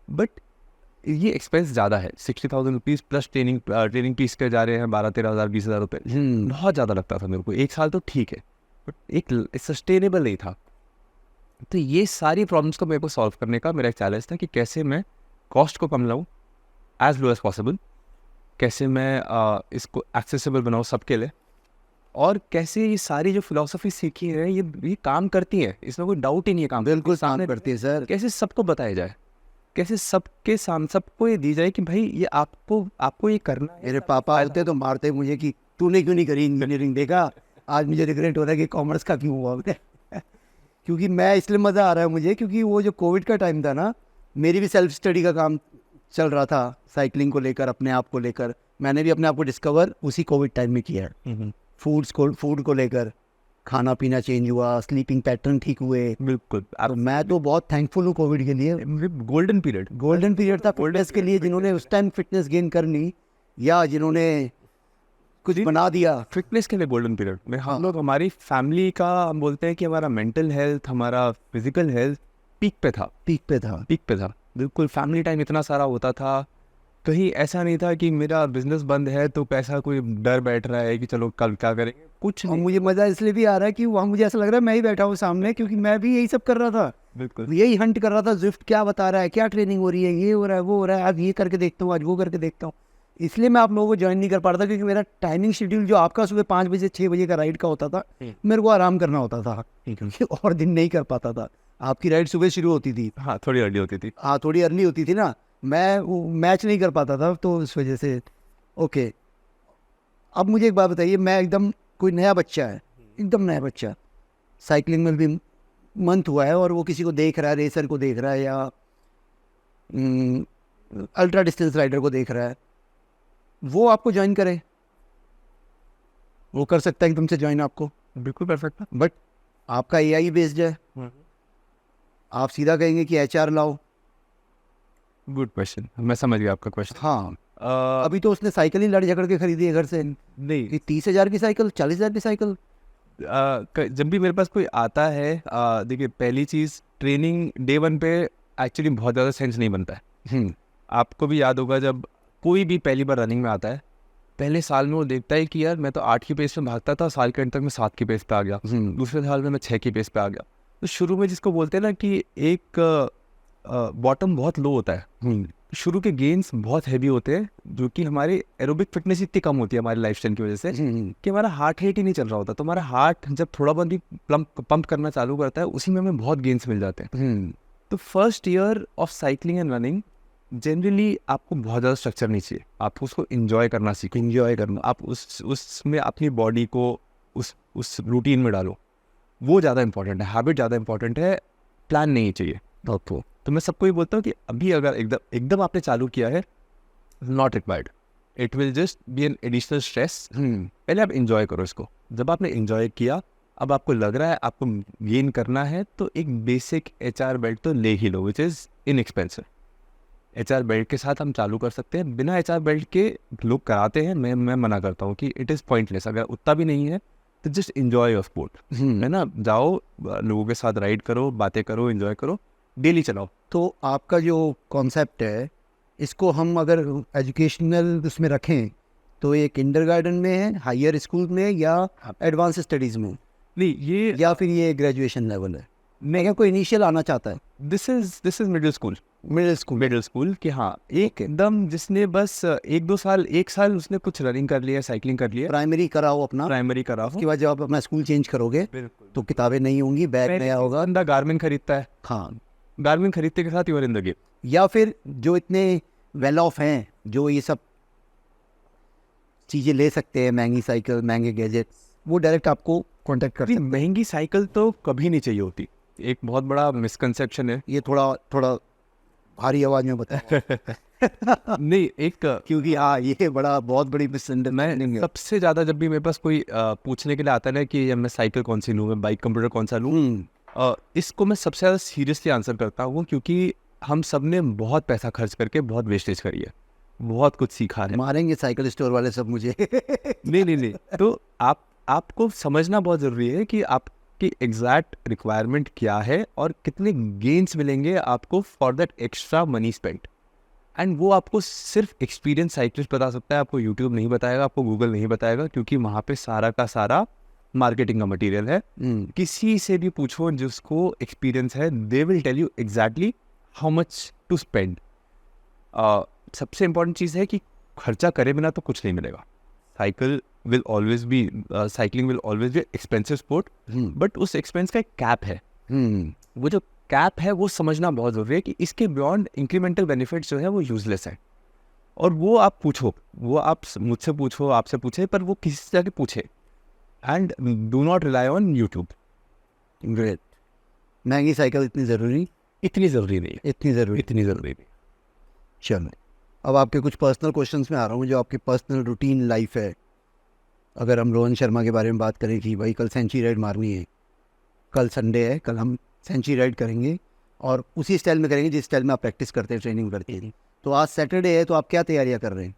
बट ये एक्सपेंस ज़्यादा है। 60,000 रुपीज़ प्लस ट्रेनिंग फीस के जा रहे हैं 12-13 हज़ार 20 हज़ार रुपये, बहुत ज़्यादा लगता था मेरे को। एक साल तो ठीक है, बट एक सस्टेनेबल नहीं था। तो ये सारी प्रॉब्लम्स को मेरे को सॉल्व करने का मेरा एक चैलेंज था कि कैसे मैं कॉस्ट को कम लाऊं एज लो एज पॉसिबल, कैसे मैं इसको एक्सेसिबल बनाऊं सबके लिए, और कैसे ये सारी जो फिलॉसफी सीखी है ये काम करती है, इसमें कोई डाउट ही नहीं है। काम बिल्कुल काम करती है सर। कैसे सबको बताया जाए, कैसे सबके सामने सबको ये दी जाए कि भाई ये आपको ये करना है। मेरे पापा होते तो मारते मुझे कि तूने क्यों नहीं करी इंजीनियरिंग। देखा, आज मुझे रिग्रेट हो रहा है कि कॉमर्स का क्यों हुआ। क्योंकि मैं इसलिए मज़ा आ रहा है मुझे, क्योंकि वो जो कोविड का टाइम था ना, मेरी भी सेल्फ स्टडी का काम चल रहा था, साइकिलिंग को लेकर, अपने आप को लेकर। मैंने भी अपने आप को डिस्कवर उसी कोविड टाइम में किया है। फूड को लेकर खाना पीना चेंज हुआ, स्लीपिंग पैटर्न ठीक हुए। बिल्कुल, तो मैं तो बहुत थैंकफुल हूँ कोविड के लिए। गोल्डन पीरियड था फिटनेस के लिए, जिन्होंने उस टाइम फिटनेस गेन कर ली या जिन्होंने कुछ बना दिया। फिटनेस के लिए गोल्डन पीरियड में हम लोग, हमारी फैमिली का, हम बोलते हैं कि हमारा मेंटल हेल्थ, हमारा फिजिकल हेल्थ पीक पे था। बिल्कुल फैमिली टाइम इतना सारा होता था, कहीं ऐसा नहीं था कि मेरा बिजनेस बंद है तो पैसा कोई डर बैठ रहा है कि चलो कल क्या करेंगे, कुछ नहीं। मुझे मज़ा इसलिए भी आ रहा है कि वहाँ मुझे ऐसा लग रहा है मैं ही बैठा हूँ सामने, क्योंकि मैं भी यही सब कर रहा था। बिल्कुल यही हंट कर रहा था, जिफ्ट क्या बता रहा है, क्या ट्रेनिंग हो रही है, ये हो रहा है, वो हो रहा है, आज ये करके देखता हूँ, आज वो करके देखता हूँ। इसलिए मैं आप लोगों को ज्वाइन नहीं कर पा रहा था, क्योंकि मेरा टाइमिंग शेड्यूल जो आपका सुबह 5 बजे 6 बजे का राइड का होता था, मेरे को आराम करना होता था, क्योंकि और दिन नहीं कर पाता था। आपकी राइड सुबह शुरू होती थी। हाँ, थोड़ी अर्ली होती थी। हाँ, थोड़ी अर्ली होती थी ना, मैं वो मैच नहीं कर पाता था, तो इस वजह से। ओके, अब मुझे एक बात बताइए, मैं एकदम कोई नया बच्चा है, एकदम नया बच्चा, साइकिलिंग में भी मंथ हुआ है, और वो किसी को देख रहा है, रेसर को देख रहा है, या अल्ट्रा डिस्टेंस राइडर को देख रहा है, वो आपको ज्वाइन करे, वो कर सकता है एकदम से ज्वाइन आपको। बिल्कुल कर सकता। बट आपका AI बेस्ड है, आप सीधा कहेंगे कि HR लाओ। गुड क्वेश्चन, मैं समझ गया आपका क्वेश्चन। हाँ, अभी तो उसने साइकिल ही लड़ झगड़ के खरीदी है घर से नहीं, कि 30,000 की साइकिल, 40,000 की साइकिल। जब भी मेरे पास कोई आता है, देखिए पहली चीज़, ट्रेनिंग डे 1 पे एक्चुअली बहुत ज़्यादा सेंस नहीं बनता है। आपको भी याद होगा, जब कोई भी पहली बार रनिंग में आता है, पहले साल में वो देखता है कि यार मैं तो 8 की पेस में भागता था, साल के अंत तक मैं 7 की पेस पे आ गया, दूसरे साल में मैं 6 की पेस पे आ गया। तो शुरू में जिसको बोलते हैं ना कि एक बॉटम बहुत लो होता है, शुरू के गेन्स बहुत हैवी होते हैं, जो कि हमारी एरोबिक फिटनेस इतनी कम होती है हमारी लाइफस्टाइल की वजह से कि हमारा हार्ट रेट ही नहीं चल रहा होता। तो हमारा हार्ट जब थोड़ा बहुत भी पंप करना चालू करता है, उसी में हमें बहुत गेन्स मिल जाते हैं। तो first year of cycling and running generally आपको बहुत ज़्यादा स्ट्रक्चर नहीं चाहिए, आपको उसको इन्जॉय करना सीखो। एंजॉय करना, आप उसमें अपनी बॉडी को उस रूटीन में डालो, वो ज़्यादा इंपॉर्टेंट है। हैबिट ज़्यादा इंपॉर्टेंट है, प्लान नहीं चाहिए आपको। तो मैं सबको ये बोलता हूँ कि अभी अगर एकदम आपने चालू किया है, not required, it will just be an additional stress. पहले आप इंजॉय करो इसको। जब आपने इंजॉय किया, अब आपको लग रहा है आपको गेन करना है, तो एक बेसिक HR बेल्ट तो ले ही लो, which is inexpensive. HR belt के साथ हम चालू कर सकते हैं। बिना HR बेल्ट के लोग कराते हैं, मैं मना करता हूँ कि इट इज़ पॉइंटलेस। अगर उतना भी नहीं है तो जस्ट इन्जॉय योर स्पोर्ट, है ना। जाओ, लोगों के साथ राइड करो, बातें करो, इन्जॉय करो, डेली चलाओ। तो आपका जो कॉन्सेप्ट है, इसको हम अगर एजुकेशनल उसमें रखें तो ये किंडरगार्टन में है, हायर स्कूल में, या एडवांस स्टडीज़ में, नहीं, ये या फिर ये ग्रेजुएशन लेवल है? मैं क्या, कोई इनिशियल आना चाहता है this is middle school. Middle school कि हाँ, एकदम जिसने बस 1-2 साल, 1 साल उसने कुछ रनिंग कर लिया, साइकिलिंग कर लिया, प्राइमरी कराओ अपना, प्राइमरी करा हो, उसके बाद जब आप अपना स्कूल चेंज करोगे बिल्कुल, तो किताबें नहीं होंगी, बैग नया होगा। बंदा गारमेंट खरीदता है, हाँ, गारमेंट खरीदते के साथ you are in the game. या फिर जो इतने वेल ऑफ हैं, जो ये सब चीज़ें ले सकते हैं, महंगी साइकिल, महंगे गैजेट्स, वो डायरेक्ट आपको कांटेक्ट कर सकते हैं। महंगी साइकिल तो कभी नहीं चाहिए होती, एक बहुत बड़ा मिसकंसेप्शन है। ये थोड़ा भारी आवाज में बताया नहीं, एक क्योंकि हाँ, ये बहुत बड़ी मिसअंडरस्टैंडिंग है। सबसे ज़्यादा जब भी मेरे पास कोई पूछने के लिए आता है ना कि मैं साइकिल कौन सी लूँ, मैं बाइक कंप्यूटर कौन सा लूँ, इसको मैं सबसे ज़्यादा सीरियसली आंसर करता हूँ, क्योंकि हम सब ने बहुत पैसा खर्च करके बहुत वेस्टेज करी है, बहुत कुछ सीखा है। मारेंगे साइकिल स्टोर वाले सब मुझे नहीं, तो आपको समझना बहुत ज़रूरी है कि आपकी एग्जैक्ट रिक्वायरमेंट क्या है और कितने गेन्स मिलेंगे आपको for that extra money spent. And वो आपको सिर्फ एक्सपीरियंस साइकिलिस्ट बता सकता है, आपको यूट्यूब नहीं बताएगा, आपको गूगल नहीं बताएगा, क्योंकि वहाँ पे सारा का सारा मार्केटिंग का मटेरियल है। किसी से भी पूछो जिसको एक्सपीरियंस है, they will tell you exactly how much to spend. सबसे इम्पॉर्टेंट चीज़ है कि खर्चा करे बिना तो कुछ नहीं मिलेगा। Cycling will always be expensive sport, but उस एक्सपेंस का एक कैप है। वो जो कैप है वो समझना बहुत ज़रूरी है कि इसके बियॉन्ड इंक्रीमेंटल बेनिफिट्स जो है वो यूजलेस है। और वो आप पूछो, वो आप मुझसे पूछो, आपसे पूछे, पर वो किसी से जाके पूछे। And do not rely on YouTube. Great. महंगी साइकिल इतनी ज़रूरी नहीं। इतनी ज़रूरी नहीं। चलो, अब आपके कुछ पर्सनल क्वेश्चंस में आ रहा हूँ, जो आपकी पर्सनल रूटीन लाइफ है। अगर हम रोहन शर्मा के बारे में बात करें कि भाई कल सेंचुरी राइड मारनी है, कल संडे है, कल हम सेंचुरी राइड करेंगे और उसी स्टाइल में करेंगे जिस स्टाइल में आप प्रैक्टिस करते हैं, ट्रेनिंग करते हैं। तो आज सैटरडे है, तो आप क्या तैयारियां कर रहे हैं?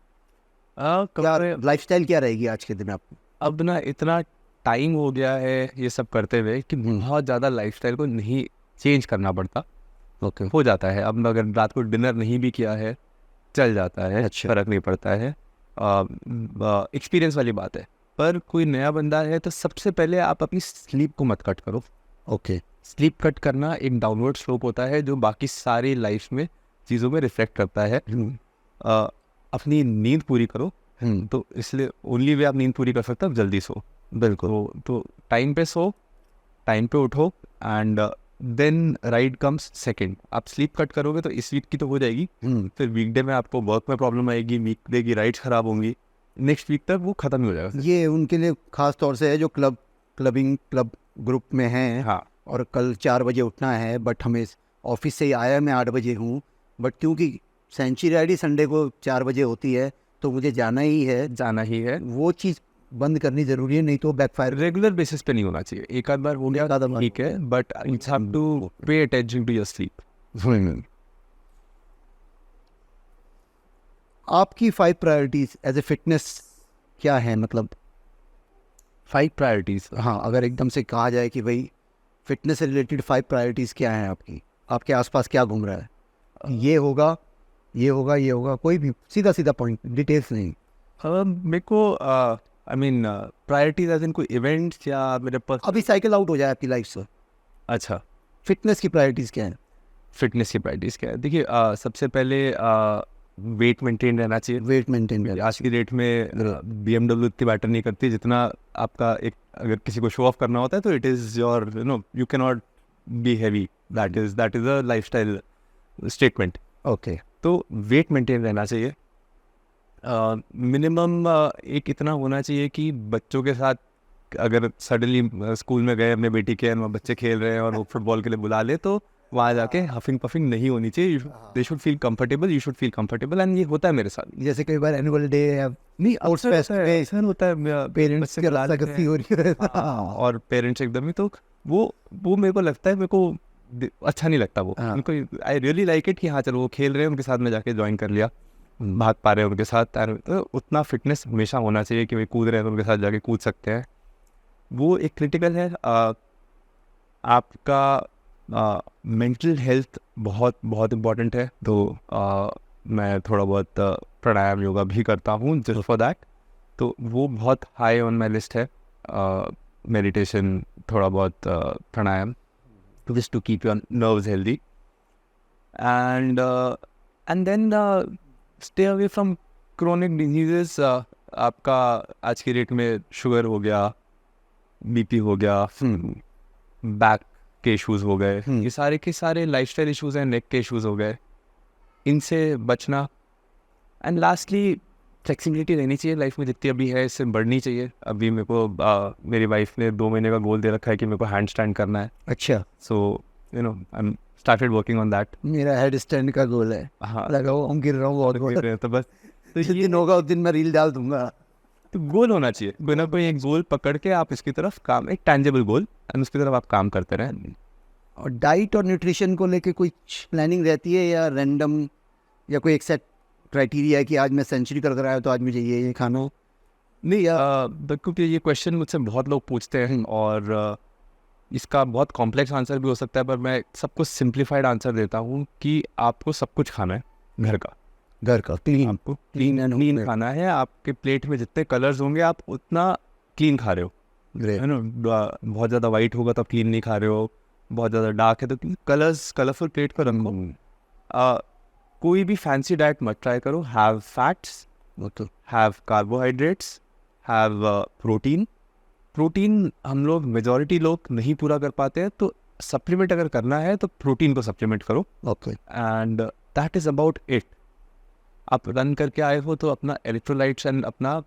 क्या लाइफस्टाइल क्या रहेगी आज के दिन आपको? अब ना इतना टाइम हो गया है ये सब करते हुए कि बहुत ज़्यादा लाइफस्टाइल को नहीं चेंज करना पड़ता। ओके, हो जाता है। अब अगर रात को डिनर नहीं भी किया है चल जाता है, अच्छा। फ़र्क नहीं पड़ता है। एक्सपीरियंस वाली बात है। पर कोई नया बंदा है तो सबसे पहले आप अपनी स्लीप को मत कट करो। ओके, स्लीप कट करना एक डाउनवर्ड स्लोप होता है जो बाकी सारी लाइफ में चीज़ों में रिफ्लेक्ट करता है। अपनी नींद पूरी करो। तो इसलिए ओनली वे आप नींद पूरी कर सकते हो, आप जल्दी सो। बिल्कुल। तो टाइम पे सो, टाइम पे उठो, and then ride comes second. आप स्लीप कट करोगे तो इस वीक की तो हो जाएगी, फिर वीकडे में आपको वर्क में प्रॉब्लम आएगी, वीकडे की राइड्स खराब होंगी, नेक्स्ट वीक तक वो खत्म ही हो जाएगा। ये उनके लिए खास तौर से है जो क्लब ग्रुप में हैं। हाँ, और कल 4 बजे उठना है, बट हमें ऑफिस से ही आया, मैं 8 बजे हूँ, बट क्योंकि सेंचुरी राइड ही संडे को 4 बजे होती है तो मुझे जाना ही है। वो चीज़ बंद करनी ज़रूरी है, नहीं तो बैकफायर। रेगुलर बेसिस पे नहीं होना चाहिए, एक आध बार हो गया ठीक है, but it's have to pay attention to your sleep. आपकी 5 प्रायोरिटीज़ एज ए फिटनेस क्या है, मतलब 5 प्रायोरिटीज़। हाँ, अगर एकदम से कहा जाए कि भाई फिटनेस से रिलेटेड 5 प्रायोरिटीज़ क्या हैं आपकी, आपके आसपास क्या घूम रहा है, ये होगा, ये होगा, ये होगा, कोई भी सीधा सीधा पॉइंट, डिटेल्स नहीं। मेरे को I mean priorities as in कोई इवेंट्स या मेरे पास। अभी साइकिल आउट हो जाए आपकी लाइफ से, अच्छा, फिटनेस की प्रायोरिटीज़ क्या हैं? फिटनेस की प्रायोरिटीज़ क्या है? देखिए सबसे पहले वेट मेंटेन रहना चाहिए। वेट मेंटेन आज की डेट में BMW इतनी मैटर नहीं करती जितना आपका एक, अगर किसी को शो ऑफ करना होता है तो it is your you can not be heavy, that is a lifestyle statement. Okay. तो वेट मेंटेन रहना चाहिए। मिनिमम एक इतना होना चाहिए कि बच्चों के साथ अगर सडनली स्कूल में गए अपने बेटी के, वहाँ बच्चे खेल रहे हैं और वो फुटबॉल के लिए बुला ले, तो वहाँ जाके हफिंग पफिंग नहीं होनी चाहिए। They should feel comfortable, you should feel comfortable, and ये होता है मेरे साथ। जैसे कई बार एनुअल डे या नहीं अक्सर फेस्ट होता है, में अक्सर होता है पेरेंट्स बच्चे की बुला लेते रस्साकसी हैं। हो रही है। हाँ, और पेरेंट्स एकदम ही, तो वो मेरे को लगता है, मेरे को अच्छा नहीं लगता वो। हाँ। उनको आई रियली लाइक इट कि हाँ चलो वो खेल रहे हैं, उनके साथ में जाके ज्वाइन कर लिया, भाग पा रहे हैं उनके साथ। तो उतना फिटनेस हमेशा होना चाहिए कि भाई कूद रहे हैं तो उनके साथ जाके कूद सकते हैं। वो एक क्रिटिकल है। आपका मेंटल हेल्थ बहुत बहुत इम्पोर्टेंट है। तो मैं थोड़ा बहुत प्राणायाम योगा भी करता हूँ जस्ट फॉर दैट, तो वो बहुत हाई ऑन माई लिस्ट है। मेडिटेशन, थोड़ा बहुत प्राणायाम, just to keep your nerves healthy, and then stay away from chronic diseases। आपका आज की डेट में शुगर हो गया, BP हो गया, बैक के इश्यूज हो गए, ये सारे के सारे लाइफस्टाइल इश्यूज हैं, नेक के इश्यूज हो गए, इनसे बचना। एंड लास्टली फ्लेक्सिबिलिटी रहनी चाहिए लाइफ में, जितनी अभी है इससे बढ़नी चाहिए। अभी मेरे को मेरी वाइफ ने 2 महीने का गोल दे रखा है कि मेरे को हैंड स्टैंड करना है। अच्छा, so I am started working on that. मेरा हेड स्टैंड का गोल है, हाँ, लगाओ हम गिर रहा हूँ बहुत बहुत। तो बस तो जिस ये दिन होगा उस दिन मैं रील डाल दूंगा। तो गोल होना चाहिए, कोई ना कोई एक गोल पकड़ के आप इसकी तरफ काम, एक टेंजिबल गोल, एंड उसकी तरफ आप काम करते रहें। और डाइट और न्यूट्रिशन को लेके कुछ प्लानिंग रहती है या रैंडम, या कोई एक सेट क्राइटेरिया है कि आज मैं सेंचुरी कर कर आया तो आज मुझे ये खाना हो? नहीं, क्योंकि ये क्वेश्चन मुझसे बहुत लोग पूछते हैं और इसका बहुत कॉम्प्लेक्स आंसर भी हो सकता है, पर मैं सबको सिंप्लीफाइड आंसर देता हूँ कि आपको सब कुछ खाना है घर का। घर का क्लीन, आपको clean and क्लीन homemade। खाना है। आपके प्लेट में जितने कलर्स होंगे आप उतना क्लीन खा रहे हो, ग्रेट। है ना। बहुत ज़्यादा वाइट होगा तो आप क्लीन नहीं खा रहे हो, बहुत ज़्यादा डार्क है तो कलर्स, कलरफुल प्लेट को रखो। कोई भी फैंसी डाइट मत ट्राई करो। Have fats, have carbohydrates, have protein. Protein हम लोग, मेजॉरिटी लोग नहीं पूरा कर पाते हैं, तो सप्लीमेंट अगर करना है तो प्रोटीन को सप्लीमेंट करो, okay. And that is about it. आप रन करके आए हो तो अपना इलेक्ट्रोलाइट्स एंड अपना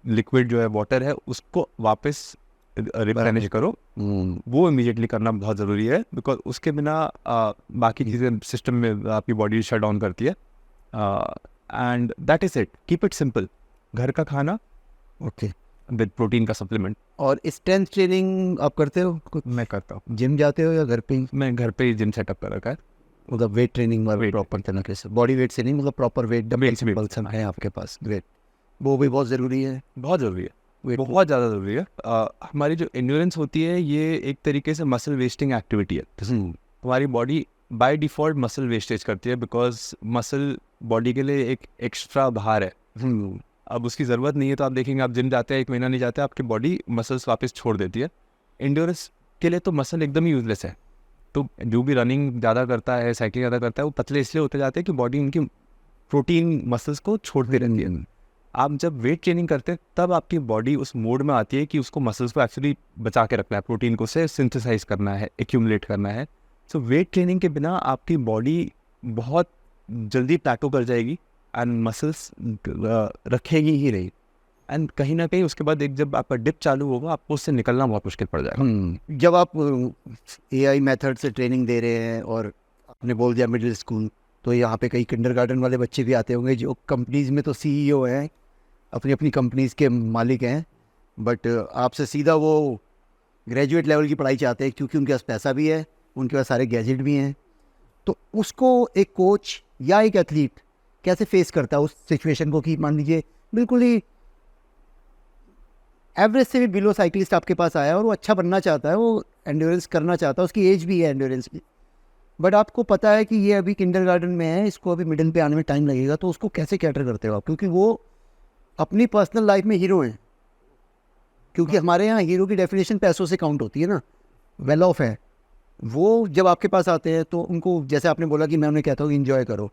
लिक्विड जो है, वाटर है, उसको वापस रिप्लेनिश करो। वो इमीडिएटली करना बहुत ज़रूरी है, बिकॉज उसके बिना बाकी चीज़ें सिस्टम में आपकी बॉडी शट डाउन करती है। And that is it, keep it simple. घर का खाना ओके। विद प्रोटीन का सप्लीमेंट। और स्ट्रेंथ ट्रेनिंग आप करते हो? मैं करता हूँ। जिम जाते हो या घर पे ही? मैं घर पे ही जिम सेटअप कर रखा है। मतलब वेट ट्रेनिंग Weight प्रॉपर तरीके से, बॉडी वेट से नहीं, मतलब प्रॉपर वेट Weights, डंबल सब है आपके पास? ग्रेट। वो भी बहुत ज़रूरी है, बहुत ज़रूरी है, वेट बहुत ज़्यादा ज़रूरी है। हमारी जो एंड्योरेंस होती है, ये एक तरीके से मसल वेस्टिंग एक्टिविटी है। हमारी body by default muscle wastage करती है, बिकॉज मसल बॉडी के लिए एक एक्स्ट्रा भार है। अब उसकी ज़रूरत नहीं है, तो आप देखेंगे आप जिम जाते हैं, 1 महीना नहीं जाते, आपकी बॉडी मसल्स वापस छोड़ देती है। एंड्योरेंस के लिए तो मसल एकदम ही यूजलेस है। तो जो भी रनिंग ज़्यादा करता है, साइकिलिंग ज़्यादा करता है, वो पतले इसलिए होते जाते हैं कि बॉडी उनकी प्रोटीन मसल्स को छोड़ती रहती है। आप जब वेट ट्रेनिंग करते हैं तब आपकी बॉडी उस मोड में आती है कि उसको मसल्स को एक्चुअली बचा के रखना है, प्रोटीन को से सिंथेसाइज करना है, एक्यूमुलेट करना है। सो वेट ट्रेनिंग के बिना आपकी बॉडी बहुत जल्दी प्लेटो कर जाएगी एंड मसल्स रखेगी ही नहीं, एंड कहीं ना कहीं उसके बाद एक जब आपका डिप चालू होगा, आपको उससे निकलना बहुत मुश्किल पड़ जाएगा। जब आप AI मेथड से ट्रेनिंग दे रहे हैं और आपने बोल दिया मिडिल स्कूल, तो यहाँ पे कई किंडरगार्टन वाले बच्चे भी आते होंगे जो कंपनीज़ में तो CEO हैं, अपनी अपनी कंपनीज़ के मालिक हैं, बट आपसे सीधा वो ग्रेजुएट लेवल की पढ़ाई चाहते हैं क्योंकि उनके पास पैसा भी है, उनके पास सारे गैजेट भी हैं। तो उसको एक कोच या एक एथलीट कैसे फेस करता है उस सिचुएशन को कि मान लीजिए बिल्कुल ही एवरेज से भी बिलो साइकिलिस्ट आपके पास आया और वो अच्छा बनना चाहता है, वो एंड्योरेंस करना चाहता है, उसकी एज भी है एंड्योरेंस की, बट आपको पता है कि ये अभी किंडरगार्टन में है, इसको अभी मिडिल पे आने में टाइम लगेगा, तो उसको कैसे कैटर करते हो आप? क्योंकि वो अपनी पर्सनल लाइफ में हीरो हैं, क्योंकि हमारे यहाँ हीरो की डेफिनेशन पैसों से काउंट होती है ना, वेल ऑफ है वो। जब आपके पास आते हैं तो उनको, जैसे आपने बोला कि मैं उन्हें कहता हूँ इंजॉय करो,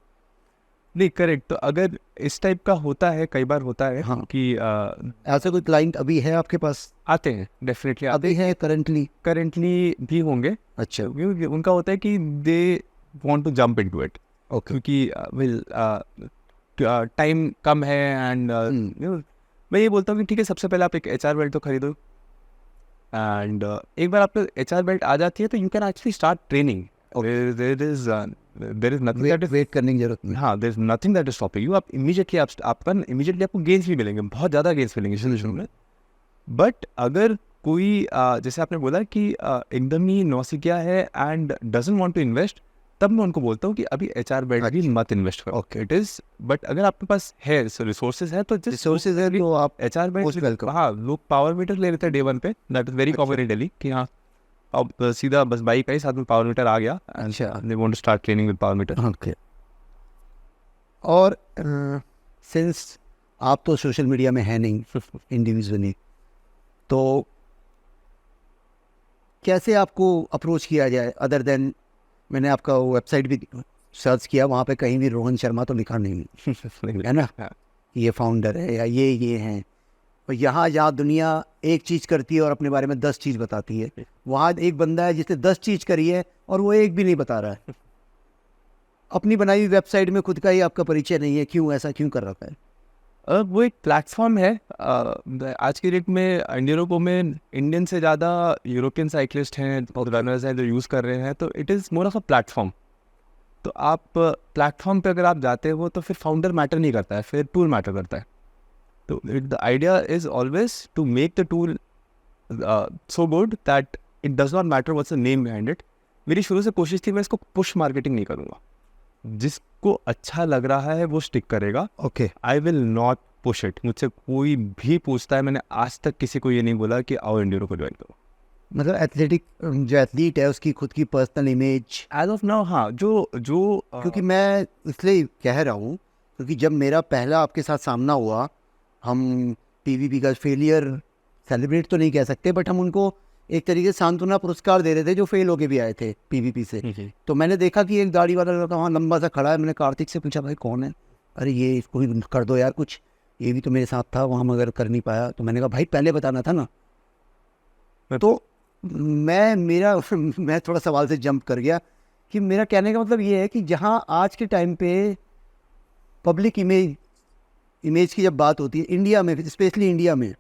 नहीं करेक्ट। तो अगर इस टाइप का होता है, कई बार होता है हाँ। कि ऐसा कोई क्लाइंट अभी है आपके पास? आते हैं, डेफिनेटली आते अभी है करंटली? करंटली भी होंगे। अच्छा, क्योंकि उनका होता है कि they want to jump into it, okay. क्योंकि टाइम कम है एंड मैं ये बोलता हूँ कि ठीक है, सबसे पहले आप एक HR बेल्ट तो खरीदो, एंड एक बार आपको HR बेल्ट आ जाती है तो you can actually start training. There is nothing that is, wait करने की जरूरत नहीं। हाँ, there is nothing that is stopping you. आप इमीडिएटली आपको गेन्स भी मिलेंगे, बहुत ज़्यादा गेन्स मिलेंगे शुरू में। बट अगर कोई जैसे आपने बोला कि एकदम ही नौसिखिया है and doesn't want to invest, तब मैं उनको बोलता हूँ कि अभी HR बेल्ट भी मत इन्वेस्ट करो। Okay. इट इज़, बट अगर आपके पास है रिसोर्सेज है तो रिसोर्सेज है तो आप HR बेल्ट, most welcome. हाँ, लोग पावर मीटर ले लेते हैं डे 1 पे, that is very common in Delhi कि हाँ अब सीधा बस बाइक आई, साथ में पावर मीटर आ गया, अच्छा। They want to start training with power meter. Okay. और सिंस आप तो सोशल मीडिया में है नहीं इंडिविजुअली, तो कैसे आपको अप्रोच किया जाए अदर देन, मैंने आपका वेबसाइट भी सर्च किया, वहाँ पे कहीं भी रोहन शर्मा तो लिखा नहीं है ना, ये फाउंडर है या ये हैं। और यहाँ जहाँ दुनिया एक चीज़ करती है और अपने बारे में 10 चीज़ बताती है, वहाँ एक बंदा है जिसने 10 चीज़ करी है और वो एक भी नहीं बता रहा है। अपनी बनाई हुई वेबसाइट में खुद का ही आपका परिचय नहीं है, क्यों ऐसा क्यों कर रखा है? वो एक प्लेटफॉर्म है। आज की डेट में यूरोप में इंडियन से ज़्यादा यूरोपियन साइकिलिस्ट हैं, रनर्स हैं जो यूज़ कर रहे हैं, तो it is more of a platform. तो आप प्लेटफॉर्म पे अगर आप जाते हो तो फिर फाउंडर मैटर नहीं करता है, फिर टूल मैटर करता है। तो the idea is always to make the tool so good that it does not matter what's the name behind it. मेरी शुरू से कोशिश थी मैं इसको पुश मार्केटिंग नहीं करूँगा, जिसको अच्छा लग रहा है वो स्टिक करेगा। Okay. I will not push it. मुझसे कोई भी पूछता है, मैंने आज तक किसी को ये नहीं बोला कि आओ एंड्यूरो को ज्वाइन करो। मतलब एथलेटिक, जो एथलीट है उसकी खुद की personal image as of now, हाँ, जो क्योंकि मैं इसलिए कह रहा हूँ क्योंकि जब मेरा पहला आपके साथ सामना हुआ, हम PVP का फेलियर सेलिब्रेट तो नहीं कह सकते, बट हम उनको एक तरीके से सांत्वना पुरस्कार दे रहे थे जो फेल होके भी आए थे PVP से। तो मैंने देखा कि एक दाढ़ी वाला लड़का वहाँ लंबा सा खड़ा है। मैंने कार्तिक से पूछा, भाई कौन है? अरे ये इसको भी कर दो यार कुछ, ये भी तो मेरे साथ था वहाँ मगर कर नहीं पाया। तो मैंने कहा भाई पहले बताना था ना। तो मैं थोड़ा सवाल से जंप कर गया कि मेरा कहने का मतलब ये है कि जहाँ आज के टाइम पे पब्लिक इमेज की जब बात होती है इंडिया में, स्पेशली इंडिया में,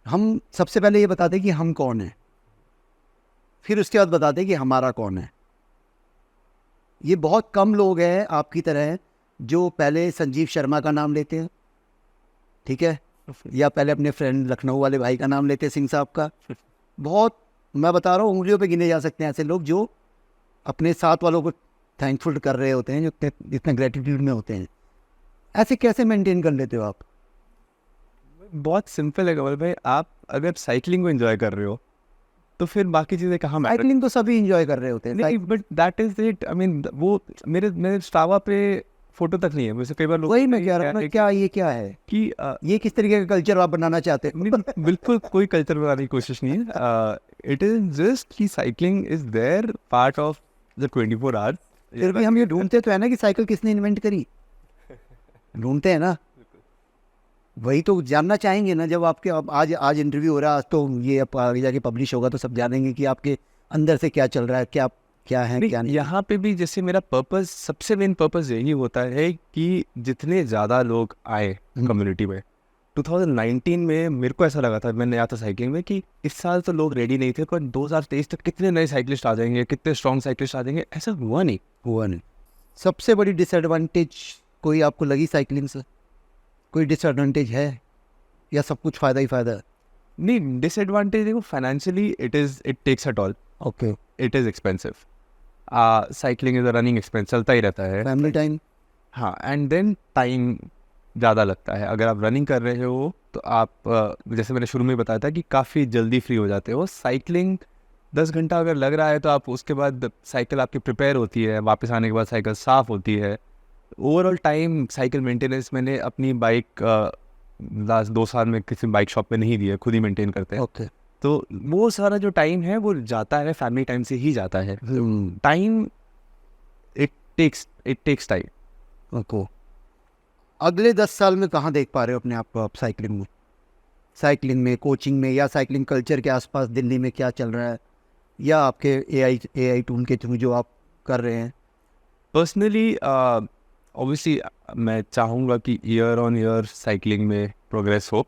हम सबसे पहले ये बताते हैं कि हम कौन हैं, फिर उसके बाद बताते हैं कि हमारा कौन है। ये बहुत कम लोग हैं आपकी तरह जो पहले संजीव शर्मा का नाम लेते हैं, ठीक है, या पहले अपने फ्रेंड लखनऊ वाले भाई का नाम लेते हैं, सिंह साहब का। बहुत, मैं बता रहा हूँ, उंगलियों पे गिने जा सकते हैं ऐसे लोग जो अपने साथ वालों को थैंकफुल कर रहे होते हैं, जो इतने ग्रेटिट्यूड में होते हैं। ऐसे कैसे मेंटेन कर लेते हो आप? बहुत सिंपल है कमल भाई, आप अगर साइकिलिंग को एंजॉय कर रहे हो तो फिर बाकी चीज़ें कहाँ मैटर। साइकिलिंग तो सभी एंजॉय कर रहे होते हैं, नहीं, but that is it. I mean वो मेरे स्टावा पे फोटो तक नहीं है। वैसे कई बार लोग, वही मैं कह रहा हूँ, क्या ये क्या है कि ये किस तरीके का कल्चर आप बनाना चाहते हैं? बिल्कुल कोई कल्चर बनाने की कोशिश नहीं है। इट इज जस्ट कि cycling is there part of the 24 hours. फिर भी हम ये ढूंढते तो है ना कि साइकिल किसने इन्वेंट करी, ढूंढते हैं ना, वही तो जानना चाहेंगे ना। जब आपके आज इंटरव्यू हो रहा है, आज तो ये आगे जाके पब्लिश होगा तो सब जानेंगे कि आपके अंदर से क्या चल रहा है, क्या है क्या नहीं। यहाँ पे भी जैसे मेरा पर्पस, सबसे मेन पर्पस यही होता है कि जितने ज़्यादा लोग आए कम्युनिटी में। 2019 में मेरे को ऐसा लगा था, मैं नया था साइकिलिंग में, कि इस साल तो लोग रेडी नहीं थे, पर 2023 तक कितने नए साइकिलिस्ट आ जाएंगे, कितने स्ट्रॉन्ग साइकिलिस्ट आ जाएंगे। ऐसा हुआ नहीं। सबसे बड़ी डिसएडवांटेज कोई आपको लगी साइकिलिंग से? कोई डिसएडवांटेज है या सब कुछ फ़ायदा ही फ़ायदा है? नहीं, डिसएडवांटेज देखो, financially it takes a toll. Okay. It is expensive. Cycling is a running expense, चलता ही रहता है। Family time? हाँ, एंड देन टाइम ज़्यादा लगता है। अगर आप रनिंग कर रहे हो तो आप जैसे मैंने शुरू में बताया था कि काफ़ी जल्दी फ्री हो जाते हो। साइकिलिंग 10 घंटा अगर लग रहा है तो आप उसके बाद साइकिल आपकी प्रिपेयर होती है, वापस आने के बाद साइकिल साफ़ होती है। ओवरऑल टाइम साइकिल मेंटेनेंस मैंने अपनी बाइक लास्ट 2 साल में किसी बाइक शॉप पे नहीं दी है, खुद ही मेंटेन करते हैं। ओके। तो वो सारा जो टाइम है वो जाता है फैमिली टाइम से ही जाता है। Time it takes time. Okay. अगले 10 साल में कहाँ देख पा रहे हो अपने आप को आप साइकिलिंग में? साइकिलिंग में, कोचिंग में, या साइकिलिंग कल्चर के आसपास दिल्ली में क्या चल रहा है, या आपके एआई टूल के थ्रू जो आप कर रहे हैं? पर्सनली ऑब्वियसली मैं चाहूँगा कि ईयर ऑन ईयर साइकिलिंग में प्रोग्रेस हो।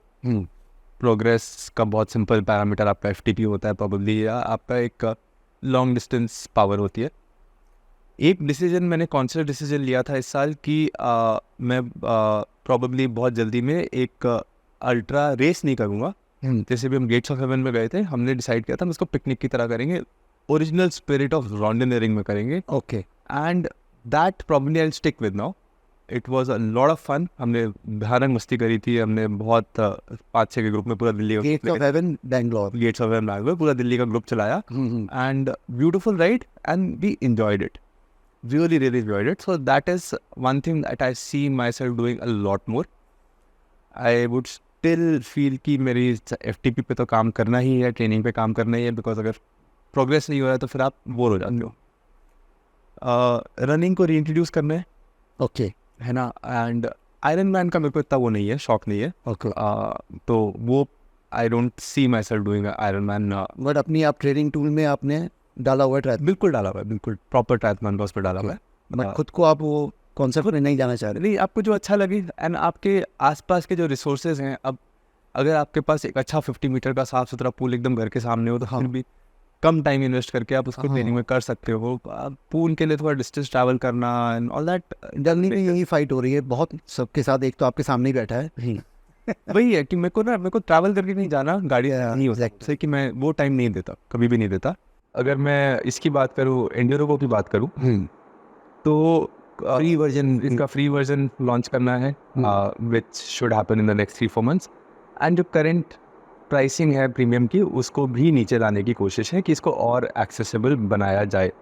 प्रोग्रेस का बहुत सिंपल पैरामीटर आपका एफटीपी होता है प्रोबेबली, या आपका एक लॉन्ग डिस्टेंस पावर होती है। एक डिसीजन मैंने कॉन्शियस डिसीजन लिया था इस साल कि मैं प्रोबेबली बहुत जल्दी में एक अल्ट्रा रेस नहीं करूँगा। जैसे भी हम गेट्स ऑफ हेवन में गए थे, हमने डिसाइड किया था हम इसको पिकनिक की तरह करेंगे, ओरिजिनल स्पिरिट ऑफ रॉन्डनरिंग में करेंगे। Okay. And that probably I stick with now. It was a lot of fun. हमने भयानक मस्ती करी थी। हमने बहुत 5-6 के ग्रुप में पूरा Delhi gates of heaven Bangalore, gates of heaven Bangalore पूरा दिल्ली का ग्रुप चलाया। And beautiful ride and we enjoyed it, really enjoyed it. So that is one thing that I see myself doing a lot more. I would still feel कि मेरी FTP पे तो काम करना ही है, ट्रेनिंग पे काम करना ही है, बिकॉज अगर प्रोग्रेस नहीं हो रहा है तो फिर आप बोर हो जाते हो। रनिंग को रीइंट्रोड्यूस करना है, ओके, है ना। एंड आयरन मैन का मेरे को इतना वो नहीं है, शौक नहीं है। ओके। तो वो I don't see my self doing iron man. But अपनी आप ट्रेनिंग टूल में आपने डाला हुआ है ट्रायथलॉन? बिल्कुल डाला हुआ है, बिल्कुल प्रॉपर ट्रायथलॉन बॉस पे डाला हुआ है। बट खुद को आप वो कॉन्सेप्ट में नहीं जाना चाह रहे? नहीं, आपको जो अच्छा लगे एंड आपके आसपास के जो रिसोर्सेज हैं। अब अगर आपके पास एक अच्छा 50 मीटर का साफ सुथरा पूल एकदम घर के सामने हो तो फिर भी कम टाइम इन्वेस्ट करके आप उसको ट्रेनिंग में कर सकते हो। पूल के लिए थोड़ा डिस्टेंस ट्रैवल करना एंड ऑल दैट, जर्नी में यही फाइट हो रही है बहुत सबके साथ। एक तो आपके सामने ही बैठा है वही है कि मेरे को ट्रैवल करके नहीं जाना, गाड़ी नहीं हो सकती कि मैं वो टाइम नहीं देता, कभी भी नहीं देता। अगर मैं इसकी बात करूँ, एंड्योरो की बात करूँ, तो फ्री वर्जन, इसका फ्री वर्जन लॉन्च करना है, which should happen in the next 3-4 months. And जो करंट प्राइसिंग है प्रीमियम की, उसको भी नीचे लाने की कोशिश है कि इसको और एक्सेसिबल बनाया जाए।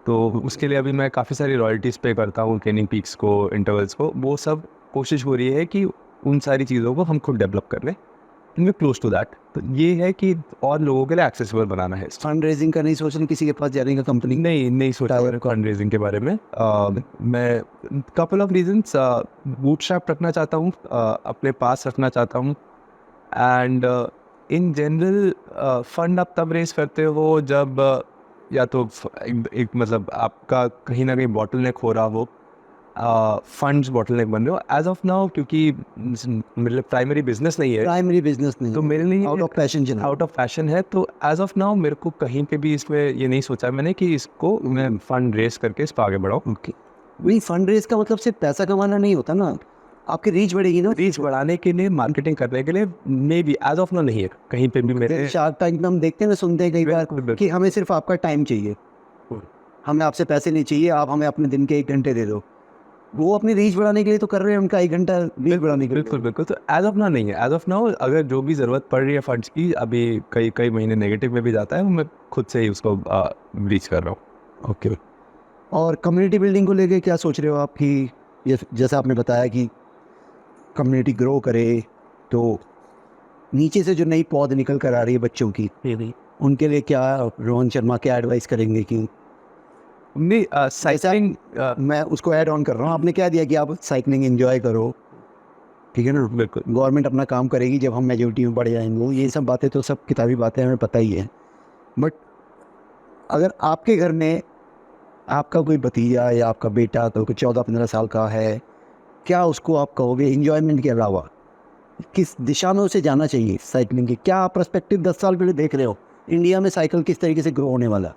तो उसके लिए अभी मैं काफ़ी सारी रॉयल्टीज़ पे करता हूँ, ट्रेनिंग पीक्स को, इंटरवल्स को। वो सब कोशिश हो रही है कि उन सारी चीज़ों को हम खुद डेवलप कर लें, वी क्लोज टू दैट। तो ये है कि और लोगों के लिए एक्सेसिबल बनाना है। फंड रेजिंग का नहीं सोच रहे किसी के पास जाने का? कंपनी नहीं सोचा फंड रेजिंग के बारे में। मैं कपल ऑफ रीजंस, बूटस्ट्रैप रखना चाहता हूँ, अपने पास रखना चाहता हूँ। एंड इन जनरल फंड आप तब रेज करते हो जब या तो एक मतलब आपका कहीं ना कहीं बॉटलनेक हो रहा हो, फंड्स बॉटलनेक बन रहे हो। एज ऑफ नाउ, क्योंकि मतलब प्राइमरी बिजनेस नहीं है, तो मेरे लिए आउट ऑफ पैशन है। तो एज ऑफ नाउ मेरे को कहीं पे भी इसमें ये नहीं सोचा मैंने कि इसको मैं फंड रेज करके इस पर आगे बढ़ाऊँ। ओके। वही फंड रेज का मतलब सिर्फ पैसा कमाना नहीं होता ना, आपकी रीच बढ़ेगी ना। रीच बढ़ाने के लिए, मार्केटिंग करने के लिए maybe as of now नहीं है कहीं पे भी मेरे। शार्क टैंक में हम देखते हैं ना, सुनते हैं कई बार कि हमें सिर्फ आपका टाइम चाहिए, हमें आपसे पैसे नहीं चाहिए, आप हमें अपने दिन के 1 घंटे दे दो। वो अपनी रीच बढ़ाने के लिए तो कर रहे हैं, उनका 1 घंटा रीच बढ़ाने के लिए। बिल्कुल। तो एज ऑफ नाउ नहीं है। एज ऑफ नाउ अगर जो भी ज़रूरत पड़ रही है फंड्स की, अभी कई महीने नेगेटिव में भी जाता है, मैं खुद से ही उसको रीच कर रहा हूँ। ओके। और कम्युनिटी बिल्डिंग को लेके क्या सोच रहे हो आप कि जैसा आपने बताया कि कम्युनिटी ग्रो करे, तो नीचे से जो नई पौध निकल कर आ रही है बच्चों की, उनके लिए क्या रोहन शर्मा क्या एडवाइस करेंगे? कि नहीं, साइकिलिंग मैं उसको ऐड ऑन कर रहा हूँ, आपने क्या दिया कि आप साइकिलिंग एंजॉय करो, ठीक है ना। बिल्कुल, गवर्नमेंट अपना काम करेगी जब हम मेजोरिटी में बढ़ जाएंगे। ये सब बातें तो सब किताबी बातें हमें पता ही है। बट अगर आपके घर में आपका कोई भतीजा या आपका बेटा तो 14-15 साल का है, क्या उसको आप कहोगे एंजॉयमेंट के अलावा किस दिशा में उसे जाना चाहिए साइकिलिंग की? क्या आप पर्सपेक्टिव 10 साल पहले देख रहे हो इंडिया में साइकिल किस तरीके से ग्रो होने वाला?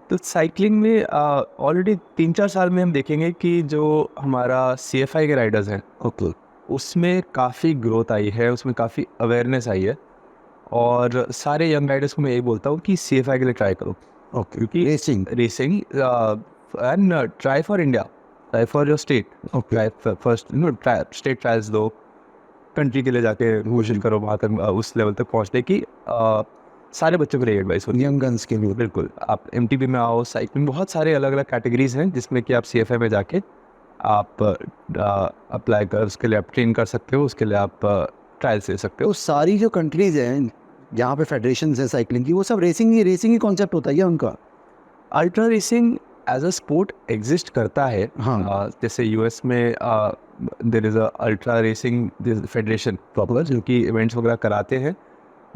तो साइकिलिंग में ऑलरेडी 3-4 साल में हम देखेंगे कि जो हमारा CFI के राइडर्स हैं, ओके, उसमें काफ़ी ग्रोथ आई है, उसमें काफ़ी अवेयरनेस आई है। और सारे यंग राइडर्स को मैं यही बोलता हूँ कि CFI के लिए ट्राई करो। ओके, क्योंकि racing and try for India. For your state, Okay. First state trials दो, कंट्री के लिए जाके कोशिश करो वहाँ तक उस लेवल तक पहुँचने की। सारे बच्चों को यही एडवाइस होती है। यंग गन्स के लिए बिल्कुल, आप एमटीबी में आओ, साइकिलिंग, बहुत सारे अलग अलग कैटेगरीज हैं जिसमें कि आप सीएफए में जाके आप अप्लाई कर, उसके लिए आप ट्रेन कर सकते हो, उसके लिए आप ट्रायल्स ले सकते हो। तो सारी जो कंट्रीज हैं जहाँ पे फेडरेशन है साइकिलिंग की, वो सब रेसिंग ही कॉन्सेप्ट होता है उनका। Ultra racing as a sport exist करता है। हाँ। जैसे यूएस में there is a ultra racing federation proper, जो कि इवेंट्स वगैरह कराते हैं।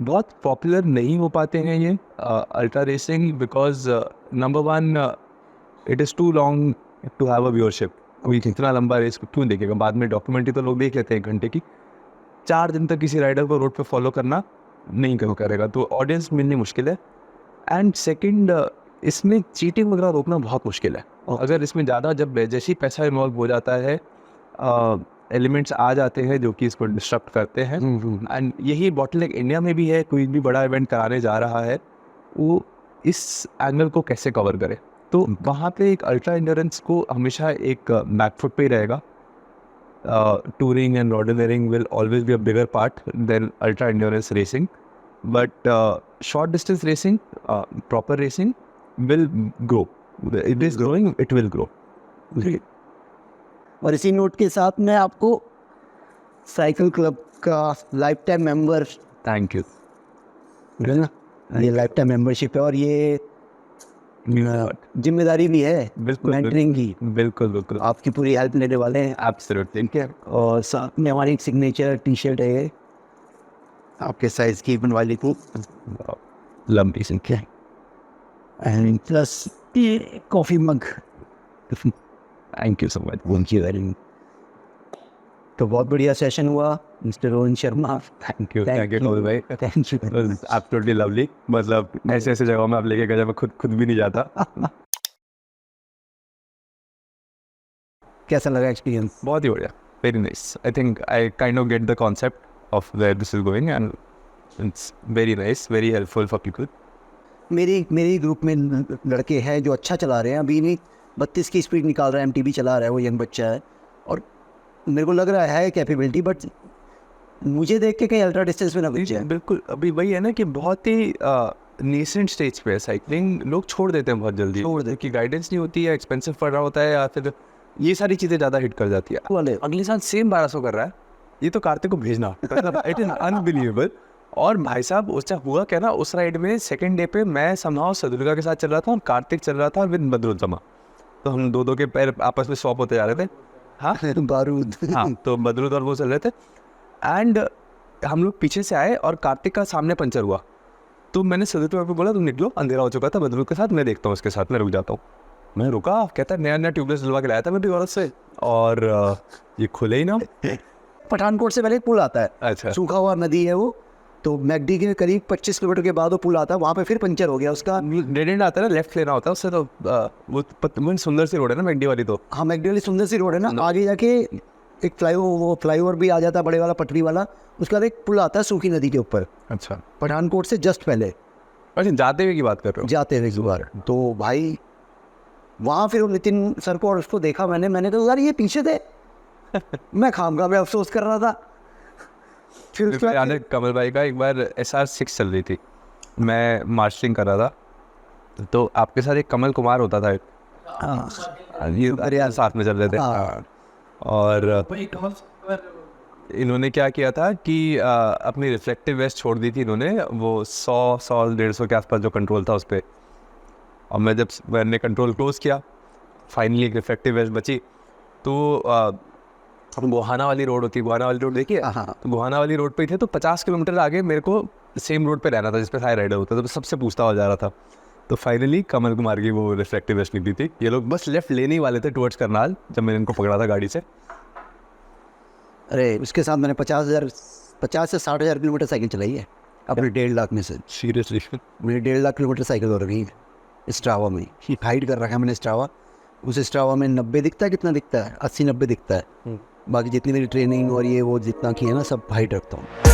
बहुत पॉपुलर नहीं हो पाते हैं ये ultra racing, because number one, it is too long to have a viewership. कोई इतना लंबा रेस क्यों देखेगा? बाद में डॉक्यूमेंट्री तो लोग देख लेते हैं 1 घंटे की, 4 दिन तक किसी राइडर को रोड पे फॉलो करना नहीं करेगा, तो ऑडियंस मिलनी मुश्किल है। एंड सेकंड, इसमें चीटिंग वगैरह रोकना बहुत मुश्किल है। अगर इसमें ज़्यादा जब जैसे ही पैसा इन्वॉल्व हो जाता है, एलिमेंट्स आ जाते हैं जो कि इसको डिस्टर्ब करते हैं। एंड यही बॉटलनेक इंडिया में भी है। कोई भी बड़ा इवेंट कराने जा रहा है, वो इस एंगल को कैसे कवर करे, तो वहाँ पे एक अल्ट्रा एंड्योरेंस को हमेशा एक बैकफुट पे ही रहेगा। Touring and rodeoneering will always be a bigger part than ultra endurance racing, but short distance racing, proper racing will grow. It is growing, it will grow. और इसी नोट के साथ मैं आपको साइकिल क्लब का life time member, Thank you. है ना, ये लाइफ टाइम मेंबरशिप है और ये जिम्मेदारी भी है बिल्कुल, मेंटरिंग की। बिल्कुल बिल्कुल, आपकी पूरी हेल्प लेने वाले हैं। एब्सोल्युटली। ठीक है, और साथ में हमारी एक सिग्नेचर टी शर्ट है ये, आपके साइज की बनवा ली थी, लंबी संख्या। एंड प्लस ये coffee mug. Thank you so much. Thank you very much. तो बहुत बढ़िया सेशन हुआ mister Rohan Sharma. Thank you Kamal भाई। Thank you. Absolutely lovely. मतलब ऐसे ऐसे जगहों में आप लेके गए जब मैं खुद भी नहीं जाता। कैसा लगा एक्सपीरियंस? बहुत ही बढ़िया, very nice. I think I kind of get the concept of where this is going and it's very nice, very helpful for people. मेरी ग्रुप में लड़के हैं जो अच्छा चला रहे हैं, अभी नहीं 32 की स्पीड निकाल रहा है, एमटीबी चला रहा है, वो यंग बच्चा है और मेरे को लग रहा है कैपेबिलिटी, बट मुझे देख के कहीं अल्ट्रा डिस्टेंस में ना बच जाए। बिल्कुल, अभी वही है ना कि बहुत ही नेसेंट स्टेज पे है साइकिलिंग। लोग छोड़ देते हैं बहुत जल्दी, छोड़ देते कि गाइडेंस नहीं होती है, एक्सपेंसिव पड़ रहा होता है, या फिर ये सारी चीज़ें ज़्यादा हिट कर जाती है। वाले अगले साल सेम 1200 कर रहा है, ये तो कार्तिक को भेजना। It is unbelievable. और भाई साहब उससे हुआ क्या ना, उस राइड में सेकंड डे पे मैं समहाउ सदुर्गा के साथ चल रहा था और कार्तिक चल रहा था विद बदरुज्जमा, तो हम दो के पैर आपस में स्वॉप होते जा रहे थे। हाँ बारूद। हाँ, तो बदरुद और वो चल रहे थे एंड हम लोग पीछे से आए और कार्तिक का सामने पंचर हुआ, तो मैंने सदुर्गा को बोला तुम निकलो, अंधेरा हो चुका था बदरुद के साथ, मैं देखता हूँ उसके साथ, मैं रुक जाता हूँ। मैं रुका, कहता है नया ट्यूबलेस डलवा के लाया था मैं भी औरत से, और ये खुले ही ना। पठानकोट से पहले एक पुल आता है, अच्छा, सूखा हुआ नदी है वो, तो मैकडी के करीब 25 किलोमीटर के बाद वो पुल आता है, वहाँ पे फिर पंचर हो गया उसका। डेड एंड आता है ना, लेफ्ट लेना होता है उससे, तो वो सुंदर सी रोड है ना मैकडी वाली, तो हाँ मैकडी वाली सुंदर सी रोड है ना, आगे जाके एक फ्लाईओवर भी आ जाता है बड़े वाला, पटरी वाला, उसके बाद एक पुल आता है सूखी नदी के ऊपर। अच्छा, पठानकोट से जस्ट पहले अच्छा जाते हुए की बात कर रहे हो? जाते हुए एक बार तो भाई वहाँ फिर नितिन सर को और उसको देखा मैंने कहा यार ये पीछे थे। मैं खामखा में अफसोस कर रहा था। फिर उसके बाद याद है कमल भाई का एक बार SR6 चल रही थी, मैं मार्शलिंग कर रहा था, तो आपके साथ एक कमल कुमार होता था, ये अरे यार साथ में चल रहे थे। और इन्होंने क्या किया था कि अपनी रिफ्लेक्टिव वेस्ट छोड़ दी थी इन्होंने, वो 100-150 के आसपास जो कंट्रोल था उस पर, और मैंने कंट्रोल क्लोज किया, फाइनली एक रिफ्लेक्टिव वेस्ट बची। तो गोहाना वाली रोड होती है, गोहाना वाली रोड देखिए, तो गोहाना वाली रोड पे थे, तो 50 किलोमीटर आगे मेरे को सेम रोड पे रहना था जिस पे हाई राइडर होता था, तो सबसे पूछता हो जा रहा था। तो फाइनली कमल कुमार की वो रिफ्लेक्टिव वेस्ट निकली थी, ये लोग बस लेफ्ट लेने ही वाले थे टुवर्ड्स करनाल, जब मैंने इनको पकड़ा था गाड़ी से। अरे उसके साथ मैंने 50 से 60,000 किलोमीटर साइकिल चलाई है अपने 1.5 लाख में से। सीरियसली? मेरी 1.5 लाख किलोमीटर साइकिल हो रही है स्ट्रावा में, हाइड कर रखा है मैंने स्ट्रावा। उस स्ट्रावा में 90 दिखता है, कितना दिखता है, 80-90 दिखता है। बाकी जितनी मेरी ट्रेनिंग और ये वो जितना की है ना, सब हाइड रखता हूँ।